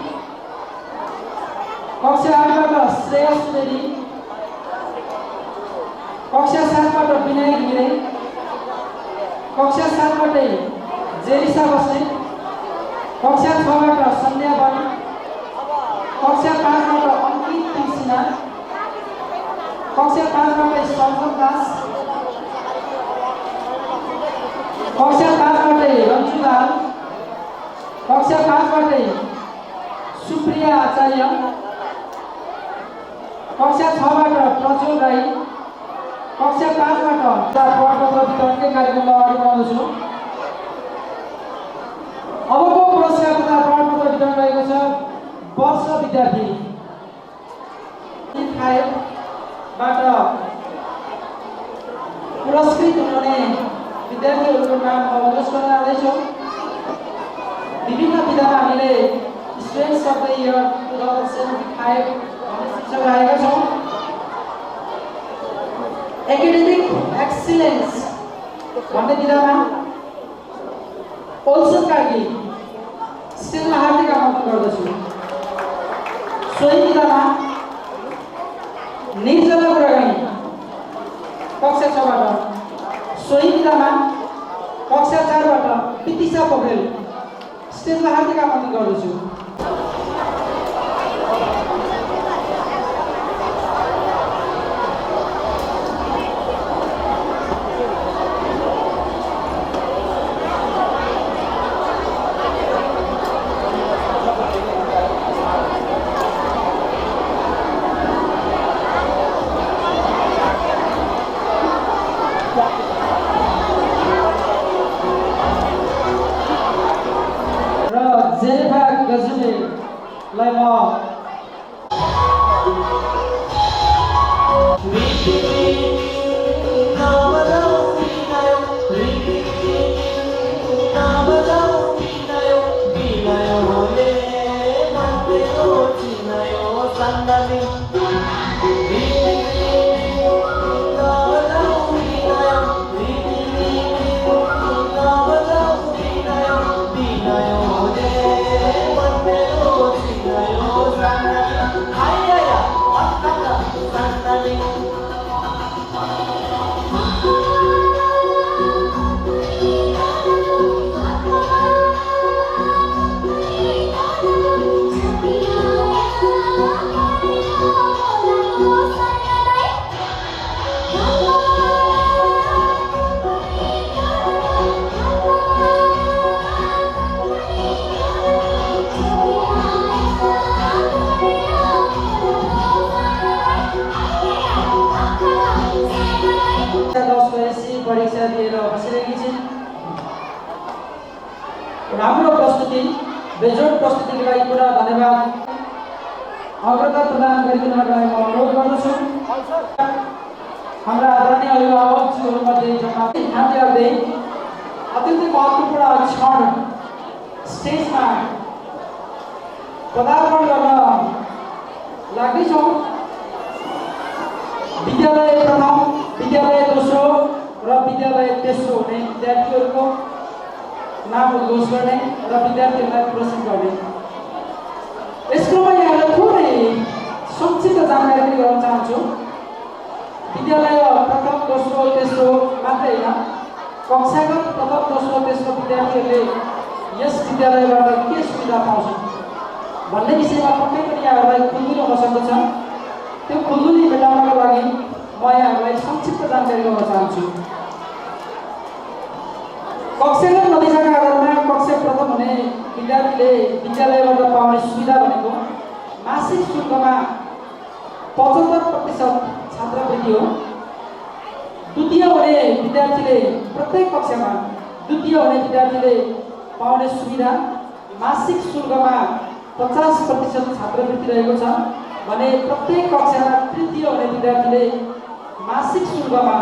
कक्षा 8 बाट श्रेया सुवेदी, कक्षा 7 बाट विनय घिमिरे, कक्षा 7 बाटै जेरिसा बस्नेत, कक्षा 6 बाट सन्ध्या बन, कक्षा 5 बाट अंकित सिन्हा, कक्षा 5 बाट सञ्जन दास, कक्षा 5 बाट रञ्जु दाल, कक्षा 5 बाट सुप्रिया आचार्य, कक्षा 6 बाट प्रज्वल राई, कक्षा 5 बाट प्रमाणपत्र वितरणकै कार्यक्रमलाई अगाडि बढाउँदछु। अबको पुरस्कार तथा प्रमाणपत्र वितरण रहेको छ वर्ष विद्यार्थी बाट पुरस्कृत हुने विद्यार्थीहरूको नाम उल्लेख गर्न जाँदैछु। विभिन्न विधामा हामीले स्टुडेन्ट्स अफ द इयर 2075 भन्ने शीर्षक राखेका छौँ। एकाडेमिक एक्सिलेन्स भन्ने विधामा ओल्सन कार्की स्टेजमा हार्दिक आमन्त्रण गर्दछु। सोही विधामा निर्जला कुराकानी कक्षा 6 बाट, सोही विधामा कक्षा 4 बाट पितिसा पोखरेल स्टेजमा हार्दिक आमन्त्रण गर्दछु। बसिरहेकी छिन्। राम्रो प्रस्तुति, बेजोड प्रस्तुतिको लागि पुरा धन्यवाद। अग्रता प्रदान गरिदिनुको लागि म अनुरोध गर्दछु। हाम्रा आदरणीय अभिभावकज्यूहरूमध्ये ध्यान दिँदै अत्यन्तै महत्त्वपूर्ण क्षण स्टेजमा पदार्पण गर्न लाग्दैछौँ। विद्यालय प्रथम, विद्यालय दोस्रो र विद्यालय तेस्रो हुने विद्यार्थीहरूको नाम उद्घोष गर्ने र विद्यार्थीहरूलाई पुरस्कृत गर्ने। यसकोमा यहाँलाई थोरै संक्षिप्त जानकारी पनि गराउन चाहन्छु। विद्यालय प्रथम, दोस्रो, तेस्रो मात्रै होइन, कक्षागत प्रथम, दोस्रो, तेस्रो विद्यार्थीहरूले यस विद्यालयबाट के सुविधा पाउँछन् भन्ने विषयमा पक्कै पनि यहाँहरूलाई खुल्दुली हुन सक्दछ। त्यो खुल्दुली मेटाउनको लागि म यहाँहरूलाई संक्षिप्त जानकारी गराउन चाहन्छु। कक्षागत नतिजाका आधारमा कक्षा प्रथम हुने विद्यार्थीले विद्यालयबाट पाउने सुविधा भनेको मासिक शुल्कमा 75% छात्रवृत्ति हो। द्वितीय हुने विद्यार्थीले प्रत्येक कक्षामा द्वितीय हुने विद्यार्थीले पाउने सुविधा मासिक शुल्कमा 50% छात्रवृत्ति रहेको छ भने प्रत्येक कक्षामा तृतीय हुने विद्यार्थीले मासिक शुल्कमा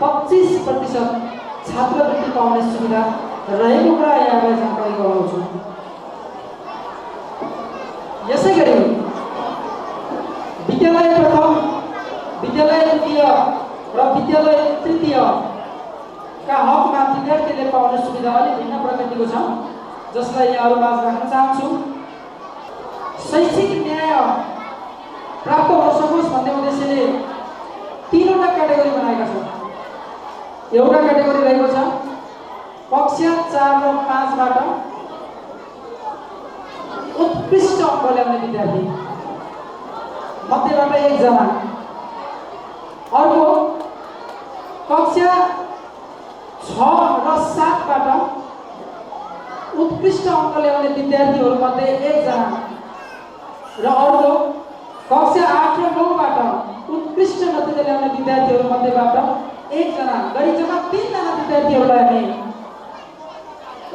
25% छात्रवृत्ति पाउने सुविधा रहेको कुरा यहाँलाई जानकारी गराउँछु। यसै गरी विद्यालय प्रथम, विद्यालय द्वितीय र विद्यालय तृतीयका हकमा विद्यार्थीले पाउने सुविधा अलिक भिन्न प्रकृतिको छ, जसलाई यहाँहरूमाझ राख्न चाहन्छु। शैक्षिक न्याय प्राप्त हुन सकोस् भन्ने उद्देश्यले 3वटा क्याटेगोरी बनाएका छौँ। एउटा क्याटेगोरी रहेको छ कक्षा 4 र 5बाट उत्कृष्ट अङ्क ल्याउने विद्यार्थी मध्येबाट 1 जना। अर्को कक्षा 6 र 7बाट उत्कृष्ट अङ्क ल्याउने विद्यार्थीहरूमध्ये 1 जना र अर्को कक्षा 8 र 9बाट उत्कृष्ट नतिजा ल्याउने विद्यार्थीहरूमध्येबाट 1 जना गरी जम्मा 3 जना विद्यार्थीहरूलाई हामी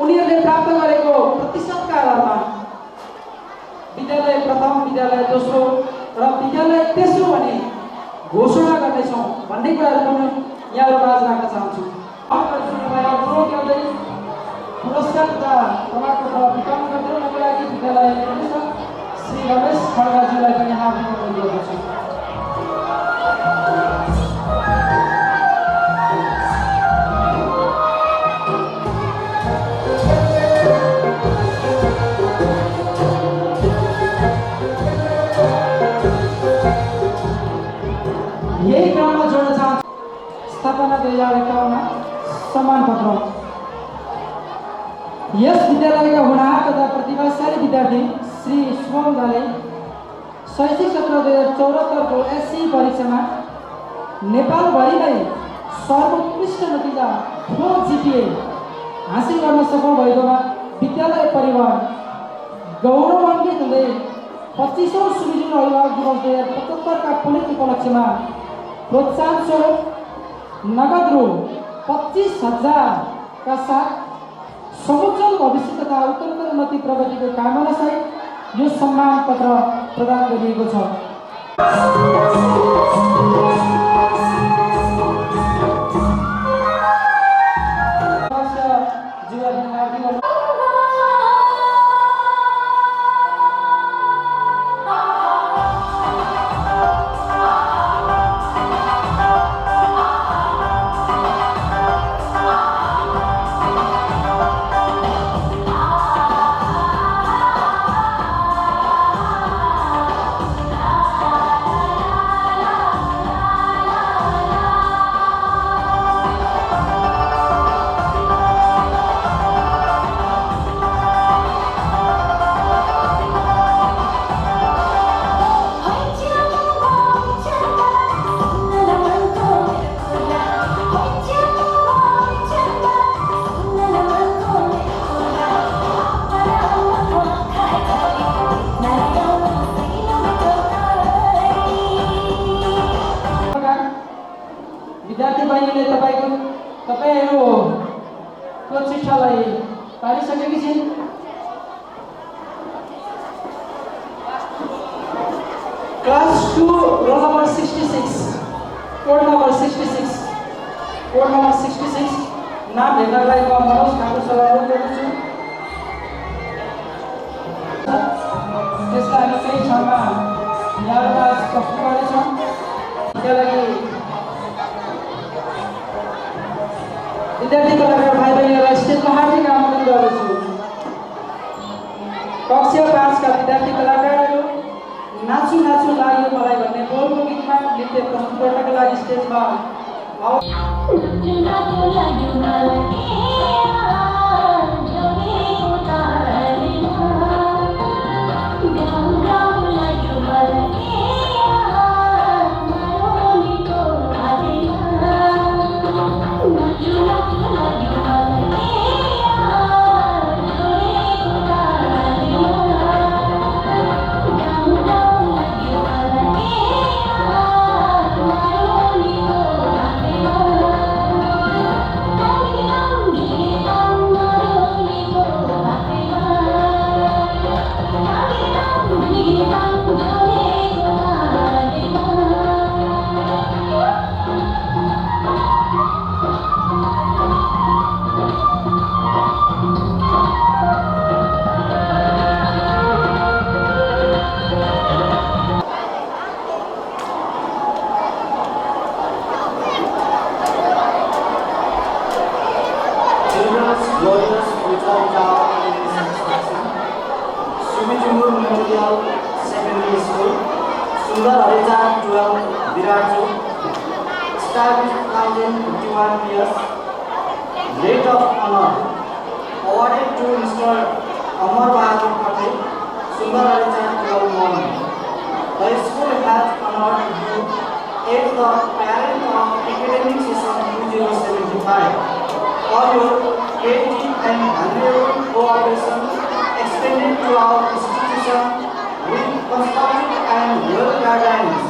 उनीहरूले प्राप्त गरेको प्रतिशतका आधारमा विद्यालय प्रथम, विद्यालय दोस्रो र विद्यालय तेस्रो भने घोषणा गर्नेछौँ भन्ने कुराहरू पनि यहाँहरूमाझ राख्न चाहन्छु। अनुरोध गर्दै पुरस्कार तथा प्रमाणपत्र वितरण गरिदिनुको लागि विद्यालय निर्देशक श्री रमेश खड्गाज्यूलाई पनि हार्दिक अनुरोध गर्दछु। यही क्रममा जोड्न चाहन्छु स्थापना 2051 सम्मान पत्र। यस विद्यालयका होनहार तथा प्रतिभाशाली विद्यार्थी श्री शुभम झाले शैक्षिक सत्र 2074 को एससी परीक्षामा नेपालभरिमै सर्वोत्कृष्ट नतिजा 4 GPA हासिल गर्न सफल भएकोमा विद्यालय परिवार गौरवान्वित हुँदै 25औं सुविजन अभिभावक दिवस 2075 का पुलित उपलक्ष्यमा प्रोत्साहन स्वरूप नगद रु 25,000 का साथ समुज्जवल भविष्य तथा उत्तरोत्तर उन्नति प्रगतिको कामना सहित यो सम्मान पत्र प्रदान गरिएको छ। उहाँलाई पारिसकेकी छिन्। Class 2 roll number 66 code number 66 नाम हेर्नलाई म मनोज ठाकुर सरलाई अनुरोध गर्दछु। त्यसलाई हामी केही क्षणमा यहाँबाट प्रस्तुत गर्नेछौँ। त्यसका लागि विद्यार्थी कलाकार भाइ बहिनीहरूलाई स्टेजमा हार्दिक आमन्त्रण गर्दछु। कक्षा 5 का विद्यार्थी कलाकारहरू नाचु नाचु लाग्यो मलाई भन्ने बोलको गीतमा नृत्य प्रस्तुत गर्नका लागि स्टेजमा
Glorious Without Doubt Sumijungur Memorial Secondary School, Sundar Hareja 12, Viraju, established 1051 years, Rate of Honor, awarded to Mr. Amar Bahadur Patel, Sundar Hareja 12 Morning. The school has honored you as the parent of academic session 2075 for your creative and valuable cooperation extended to our institution with constructive and real guidelines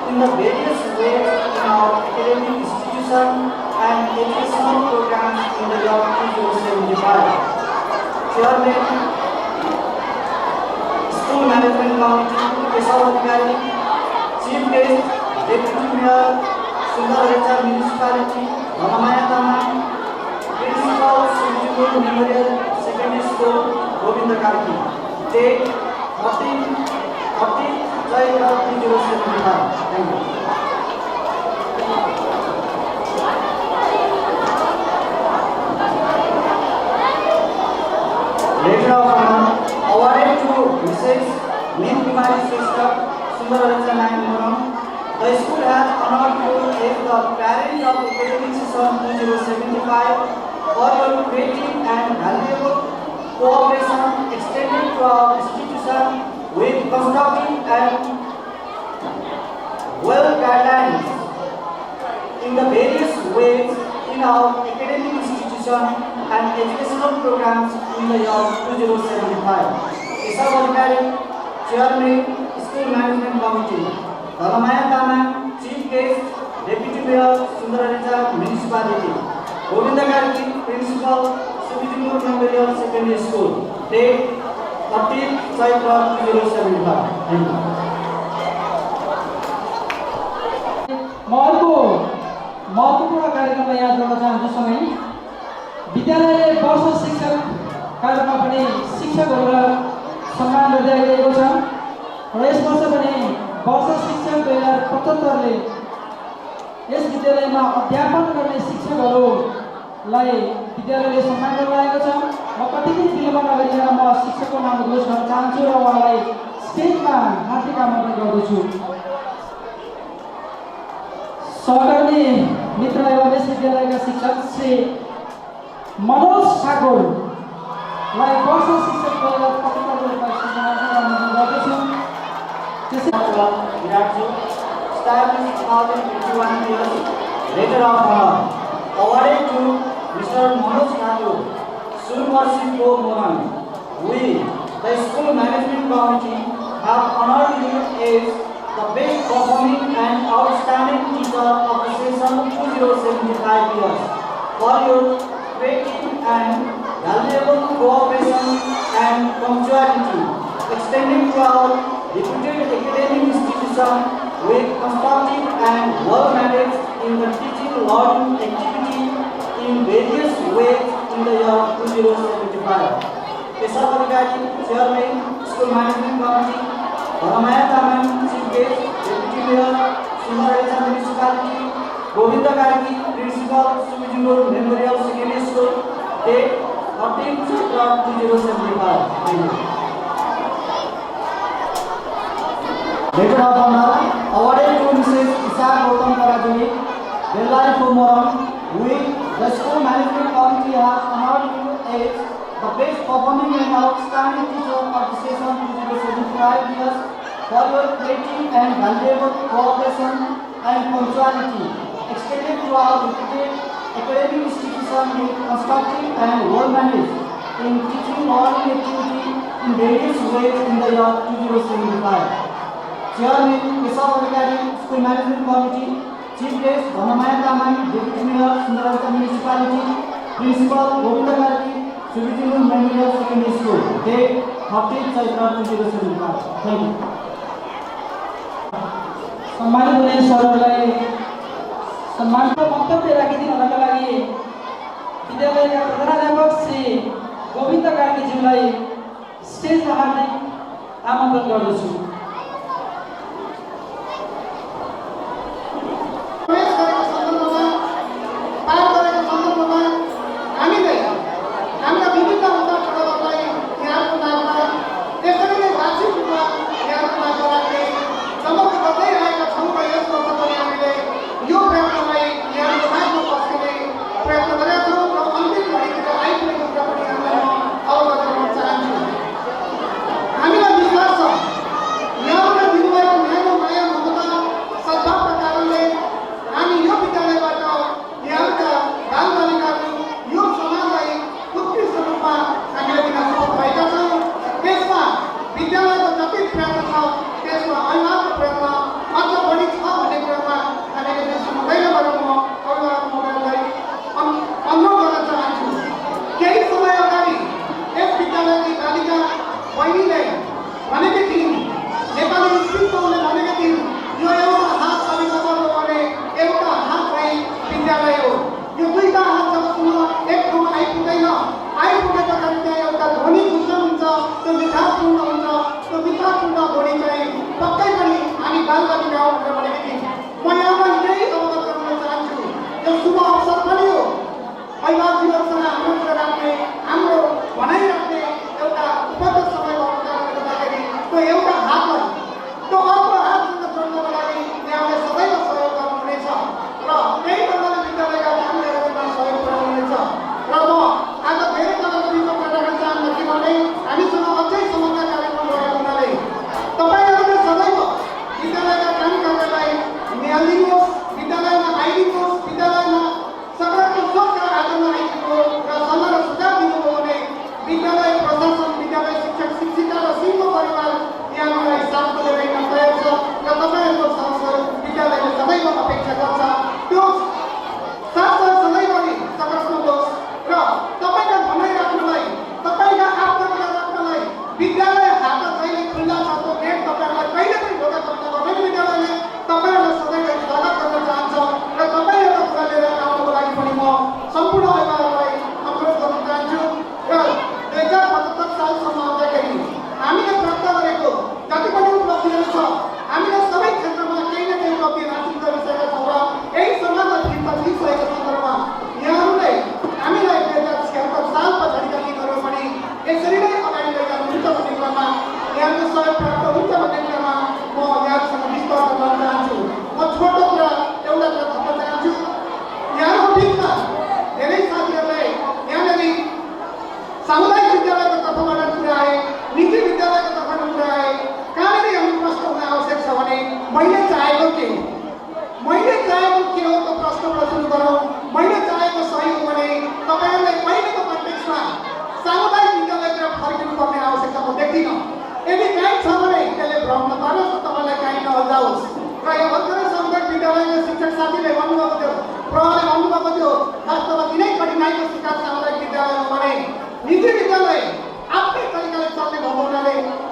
in the various ways in our academic institution and educational programs in the year 2075. Chairman, School Management Committee, Kesavadikari, Chief Guest, Deputy Mayor, Sundar Hareja Municipality, Ramaya Taman, Principal Sumijungur Memorial Secondary School, Govinda Karki. Date 30 July 2075. Thank you. Letter of honor awarded to Mrs. Min Kumari Shrestha, Sundar Hareja 9 Moram. The school has honored you as the parent of academic session 2075 for your creative and valuable cooperation extended to our institution with constructive and well guidelines in the various ways in our academic institution and educational programs in the year 2075. Kesavadikari, Chairman, School Management Committee, Ramaya Taman, Chief Guest, Deputy Mayor, Sundar Hareja Municipality, Govinda Karki, Principal, Sumijungur Memorial Secondary School. Date 30 July 2075. Thank you.
म अर्को महत्त्वपूर्ण कार्यक्रमलाई याद गर्न चाहन्छु सँगै विद्यालयले वर्ष शिक्षक कार्यक्रममा पनि शिक्षकहरूलाई सम्मान गर्दै आइरहेको छ र यस वर्ष पनि वर्ष शिक्षक 2075ले यस विद्यालयमा अध्यापन गर्ने शिक्षकहरूलाई विद्यालयले सम्मान गर्न लागेको छ। म कति पनि विलम्ब नगरिकन म शिक्षकको नाम घोषणा गर्न चाहन्छु र उहाँलाई स्टेजमा हार्दिक आमन्त्रण गर्दछु। सहकर्मी मित्र एवं यस विद्यालयका शिक्षक श्री मनोज ठाकुरलाई वर्ष शिक्षक 2075 रूपमा सम्मान गर्दछु।
Viraju, established 1051 years, Letter of Honor awarded to Mr. Manoj Thakur, Surmersi Pro Moran. We, the School Management Committee, have honored you as the best performing and outstanding teacher of the session 2075 years for your creative and
valuable cooperation and punctuality extending to our reputed academic institution with constructive and well-managed in the teaching learning activity in various ways in the year 2075. Pesal Adhikari, Chairman, School Management Committee, Bharamaya Taman, Chief Guest, Deputy Mayor, Sundarajana Municipality, Govinda Gargi, Principal, Sumijungur Memorial Secondary School, date 13th September 2075. Thank you.
Letter of honor awarded to Mrs. Isa Gautam Karajuni, Bellari Kumaram, with the School Management Committee has honored you as the best performing and outstanding teacher of the session 2075 years for your creative and valuable cooperation and punctuality extended to our reputed academic institution with constructive and well-managed in teaching learning activity in various ways in the year 2075. Chairman, Pesal Adhikari, School Management Committee, Chief Guest, Bharamaya Taman, Deputy Mayor, Sundarajana Municipality, Principal, Govinda Gargi, Sumijungur Memorial Secondary School, date 13th September 2075. Thank you.
सम्मानित हुने सरहरूलाई सम्मानको वक्तव्य राखिदिनका लागि विद्यालयका प्रधानाध्यापक श्री गोविन्द कार्कीज्यूलाई स्टेजमा हार्दिक आमन्त्रण गर्दछु।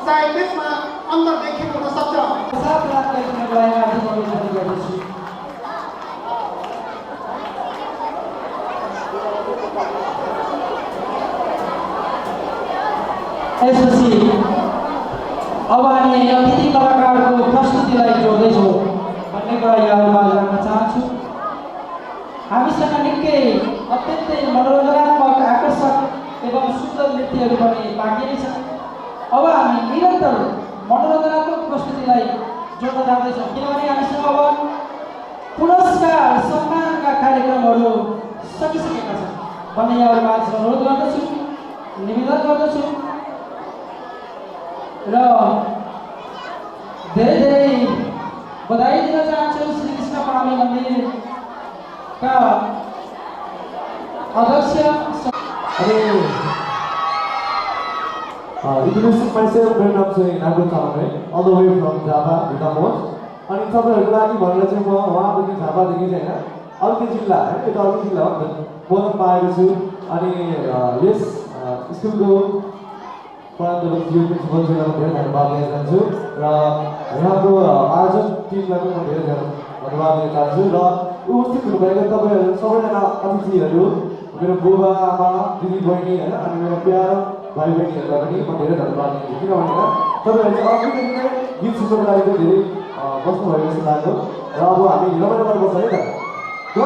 चाहे त्यसमा अन्तर देखिएको हुन सक्छ।
7 लाख दिनको लागि आर्थिक अनुदान गर्दछु। यसपछि अब हामी अतिथि कलाकारको प्रस्तुतिलाई जोड्दैछौँ भन्ने कुरा यहाँहरूमा राख्न चाहन्छु। हामीसँग निकै अत्यन्तै मनोरञ्जनात्मक आकर्षक एवं सुन्दर नृत्यहरू पनि बाँकी नै छन्। अब हामी निरन्तर मनोरञ्जनात्मक प्रस्तुतिलाई जोड्न जाँदैछौँ किनभने हामीसँग अब पुरस्कार सम्मानका कार्यक्रमहरू सकिसकेका छन् भन्ने यहाँहरूमा अनुरोध गर्दछु, निवेदन गर्दछु र धेरै धेरै बधाई दिन चाहन्छु श्री कृष्ण प्रणामी मन्दिरका अध्यक्ष।
Introducing myself, मेरो नाम चाहिँ नागो तामाङ है, all the way from Java, Bhutan। अनि तपाईँहरूको लागि भनेर चाहिँ म वहाँदेखि झापादेखि चाहिँ होइन अर्कै जिल्ला है, यो त अर्कै जिल्ला हो नि त, बोल्न पाएको छु। अनि यस स्कुलको प्राध्यापक ज्यू प्रिन्सिपलज्यूलाई म धेरै धन्यवाद दिन चाहन्छु र यहाँको आयोजक टिमलाई पनि म धेरै धन्यवाद दिन चाहन्छु र उपस्थित हुनुभएका तपाईँहरू सबैजना अतिथिहरू, मेरो बुबा आमा दिदी बहिनी होइन अनि मेरो प्यारो भाइ बहिनीहरूलाई पनि म धेरै धन्यवाद दिन्छु किनभने तपाईँहरू चाहिँ अघिदेखि नै गीत सुन्नको लागि चाहिँ धेरै बस्नुभएको जस्तो लाग्यो र अब हामी रमाइलो गर्नुपर्छ है त।
Go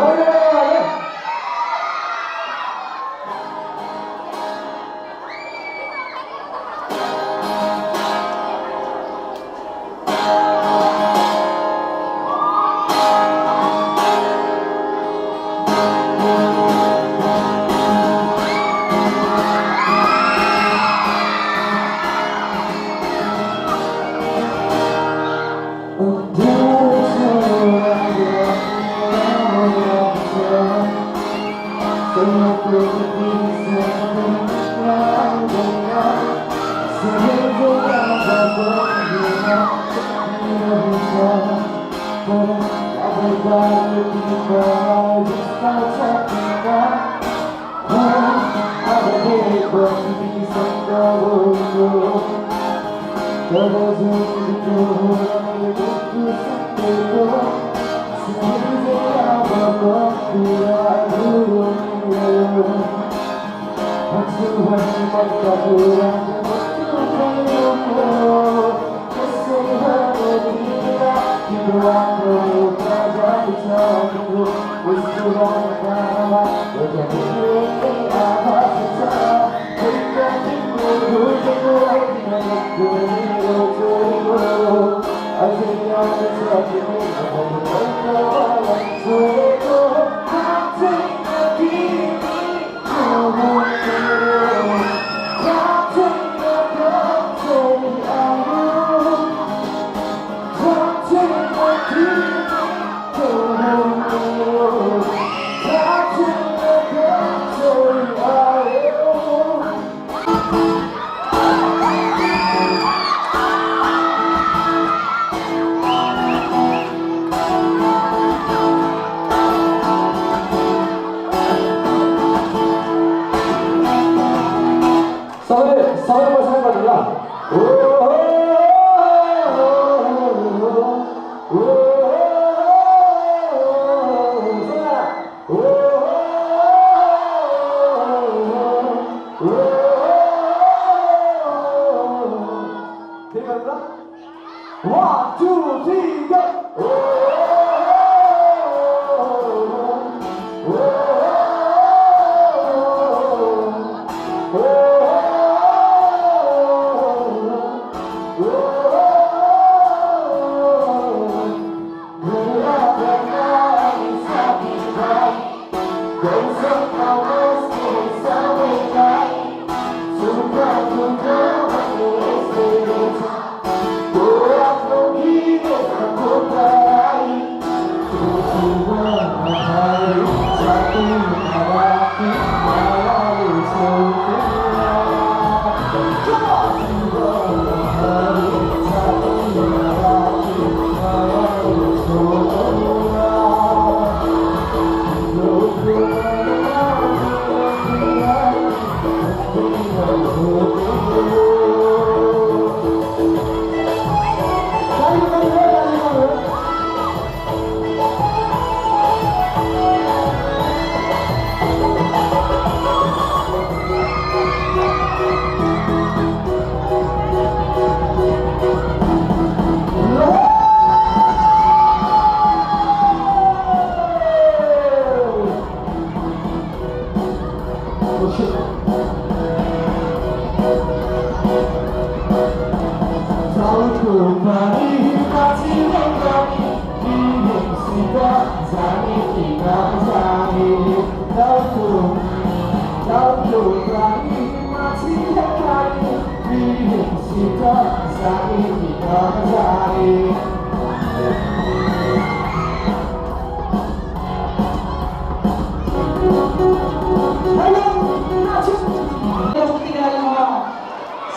kita sakit kita sakit.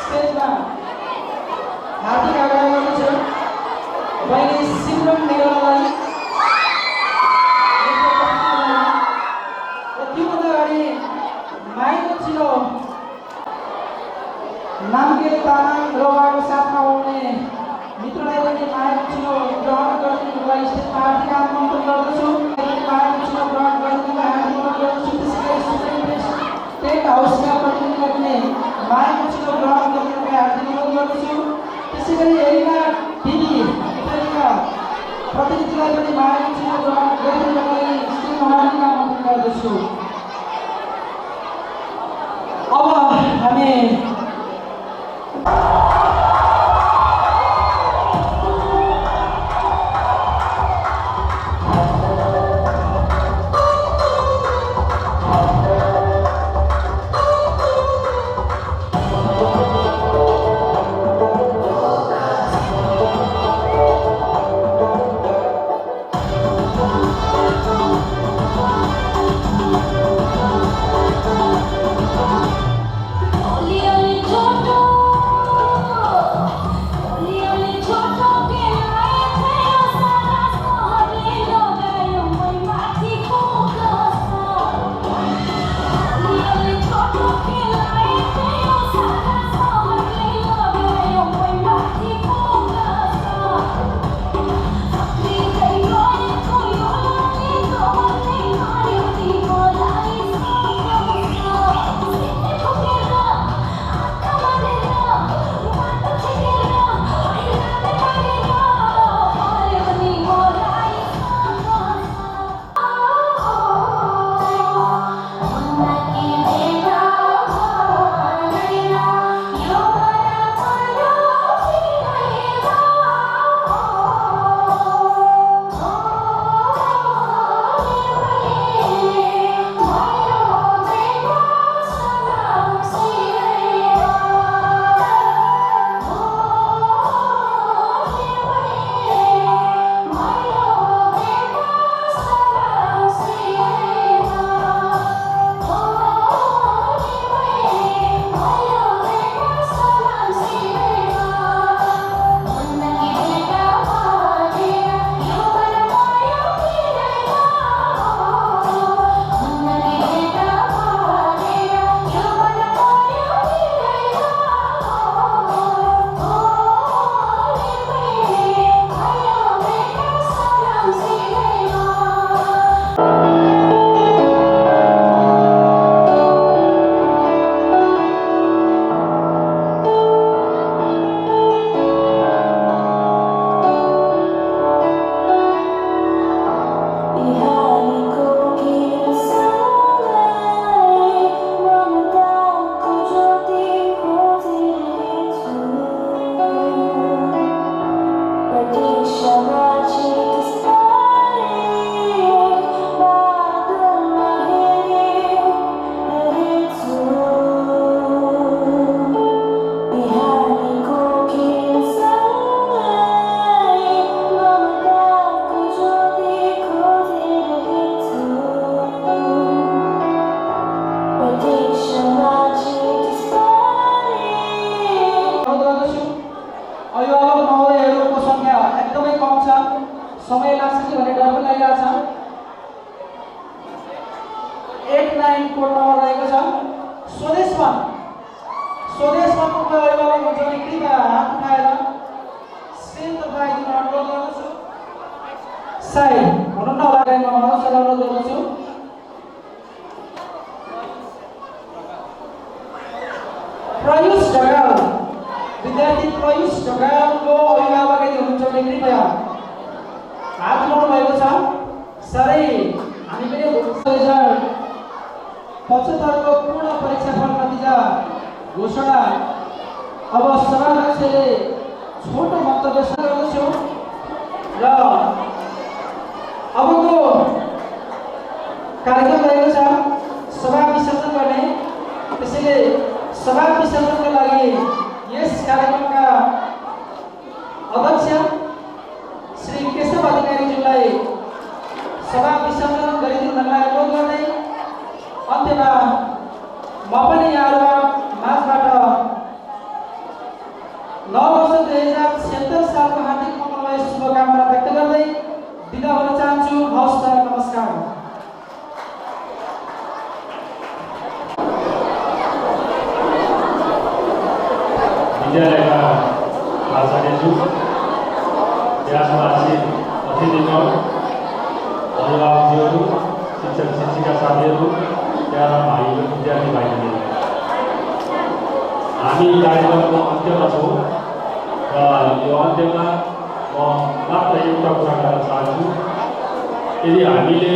स्टेजमा हार्दिक आग्रह गर्दछु बहिनी सिमरन नेगलालाई त्योभन्दा अगाडि माइकको चिनो नामगेल तामाङ र उहाँको साथमा आउने मित्रलाई पनि मायाको चिनो ग्रहण गरिदिनुको लागि स्टेजमा हार्दिक आमन्त्रण गर्दछु। मायाको चिनो ग्रहण गरिदिनुको हार्दिक अनुरोध गर्दछु। त्यसैगरी सुप्रिम टेन्ट हाउसका प्रतिनिधिलाई पनि मायाको चिनो ग्रहण गरिदिनुको हार्दिक अनुरोध गर्दछु। त्यसैगरी एरिना टिभी इत्यादिका प्रतिनिधिलाई पनि मायाको चिनो ग्रहण गरिदिनुको लागि स्टेजमा हार्दिक आमन्त्रण गर्दछु। अब हामी समय लाग्छ कि भन्ने डर पनि लागिरहेको छ। 8-9 कोड नम्बर रहेको छ। स्वदेशमा पुग्ने अभिभावक हुन्छ भने कृपया हात उठाएर स्क्रिनतर्फ आइदिन अनुरोध गर्दछु। सायद हुनुहुन्न होला म मनोजलाई अनुरोध गर्दछु। प्रयुष ढकाल विद्यार्थी प्रयुष ढकालको अभिभावक यदि हुनुहुन्छ भने कृपया हात उठाउनु भएको छ। साह्रै हामी पनि 2075 को पूर्ण परीक्षाफल नतिजा घोषणा अब सभाध्यक्षले छोटो वक्तव्य गर्दछु र अबको कार्यक्रम रहेको छ सभा विसर्जन गर्ने। त्यसैले सभा विसर्जनको लागि यस कार्यक्रमका अध्यक्ष श्री केशव अधिकारीज्यूलाई सभा विसर्जन गरिदिनलाई अनुरोध गर्दै अन्त्यमा म पनि यहाँहरूमा माझबाट नव वर्ष 2076 सालको हार्दिक मङ्गलमय शुभकामना व्यक्त गर्दै बिदा हुन चाहन्छु। हवस् त, नमस्कार।
विद्यालयका आचार्यज्यू, व्यासवासी अतिथिगण, अभिभावकज्यूहरू, शिक्षक शिक्षिका साथीहरू, प्यारा भाइ र विद्यार्थी भाइबहिनीहरू, हामी कार्यक्रमको अन्त्यमा छौँ र यो अन्त्यमा म मात्र एउटा कुरा गर्न चाहन्छु। यदि हामीले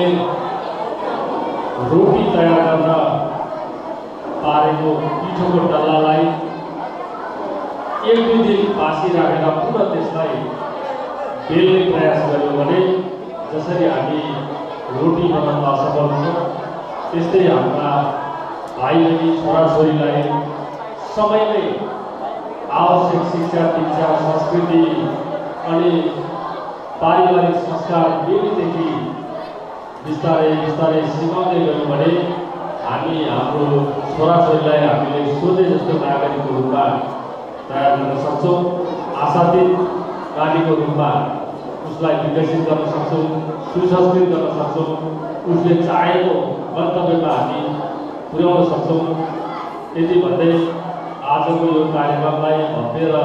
रोटी तयार गर्न पारेको पिठोको डल्लालाई 1-2 दिन बासी राखेर पुनः त्यसलाई बेल्ने प्रयास गर्यौँ भने जसरी हामी रोटी बनाउन असफल हुन्छौँ, त्यस्तै हाम्रा भाइ बहिनी छोराछोरीलाई समयमै आवश्यक शिक्षा, दीक्षा, संस्कृति अनि पारिवारिक संस्कार बेलुदेखि बिस्तारै बिस्तारै सिकाउँदै गयौँ भने हामी हाम्रो छोराछोरीलाई हामीले सोधे जस्तो नागरिकको रूपमा तयार गर्न सक्छौँ। आशातीत नानीको रूपमा उसलाई विकसित गर्न सक्छौँ, सुसंस्कृत गर्न सक्छौँ, उसले चाहेको गन्तव्यमा हामी पुर्याउन सक्छौँ। यति भन्दै आजको यो कार्यक्रमलाई भव्य र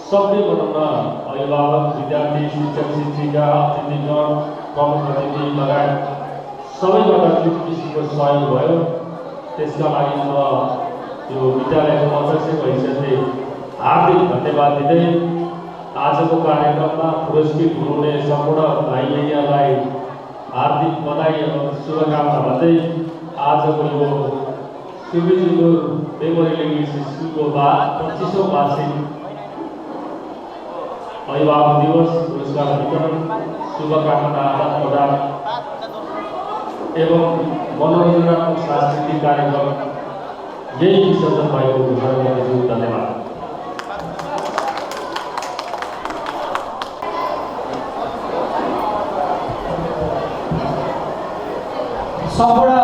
सभ्य बनाउन अभिभावक, विद्यार्थी, शिक्षक शिक्षिका, अतिथिगण, प्रमुख अतिथि लगायत सबैबाट जुन किसिमको सहयोग भयो त्यसका लागि म यो विद्यालयको अध्यक्षको हैसियतले हार्दिक धन्यवाद दिँदै आजको कार्यक्रममा पुरस्कृत हुनुहुने सम्पूर्ण भाइ बहिनीहरूलाई हार्दिक बधाई एवं शुभकामना भन्दै आजको यो सुबिजुलुर मेमोरियल इङ्ग्लिस स्कुलको 25औं वार्षिक अभिभावक दिवस पुरस्कार वितरण, शुभकामना आदान प्रदान एवं मनोरञ्जनात्मक सांस्कृतिक कार्यक्रम यही विसर्जन भएको घोषणा गर्दछु। धन्यवाद।
सम्पूर्ण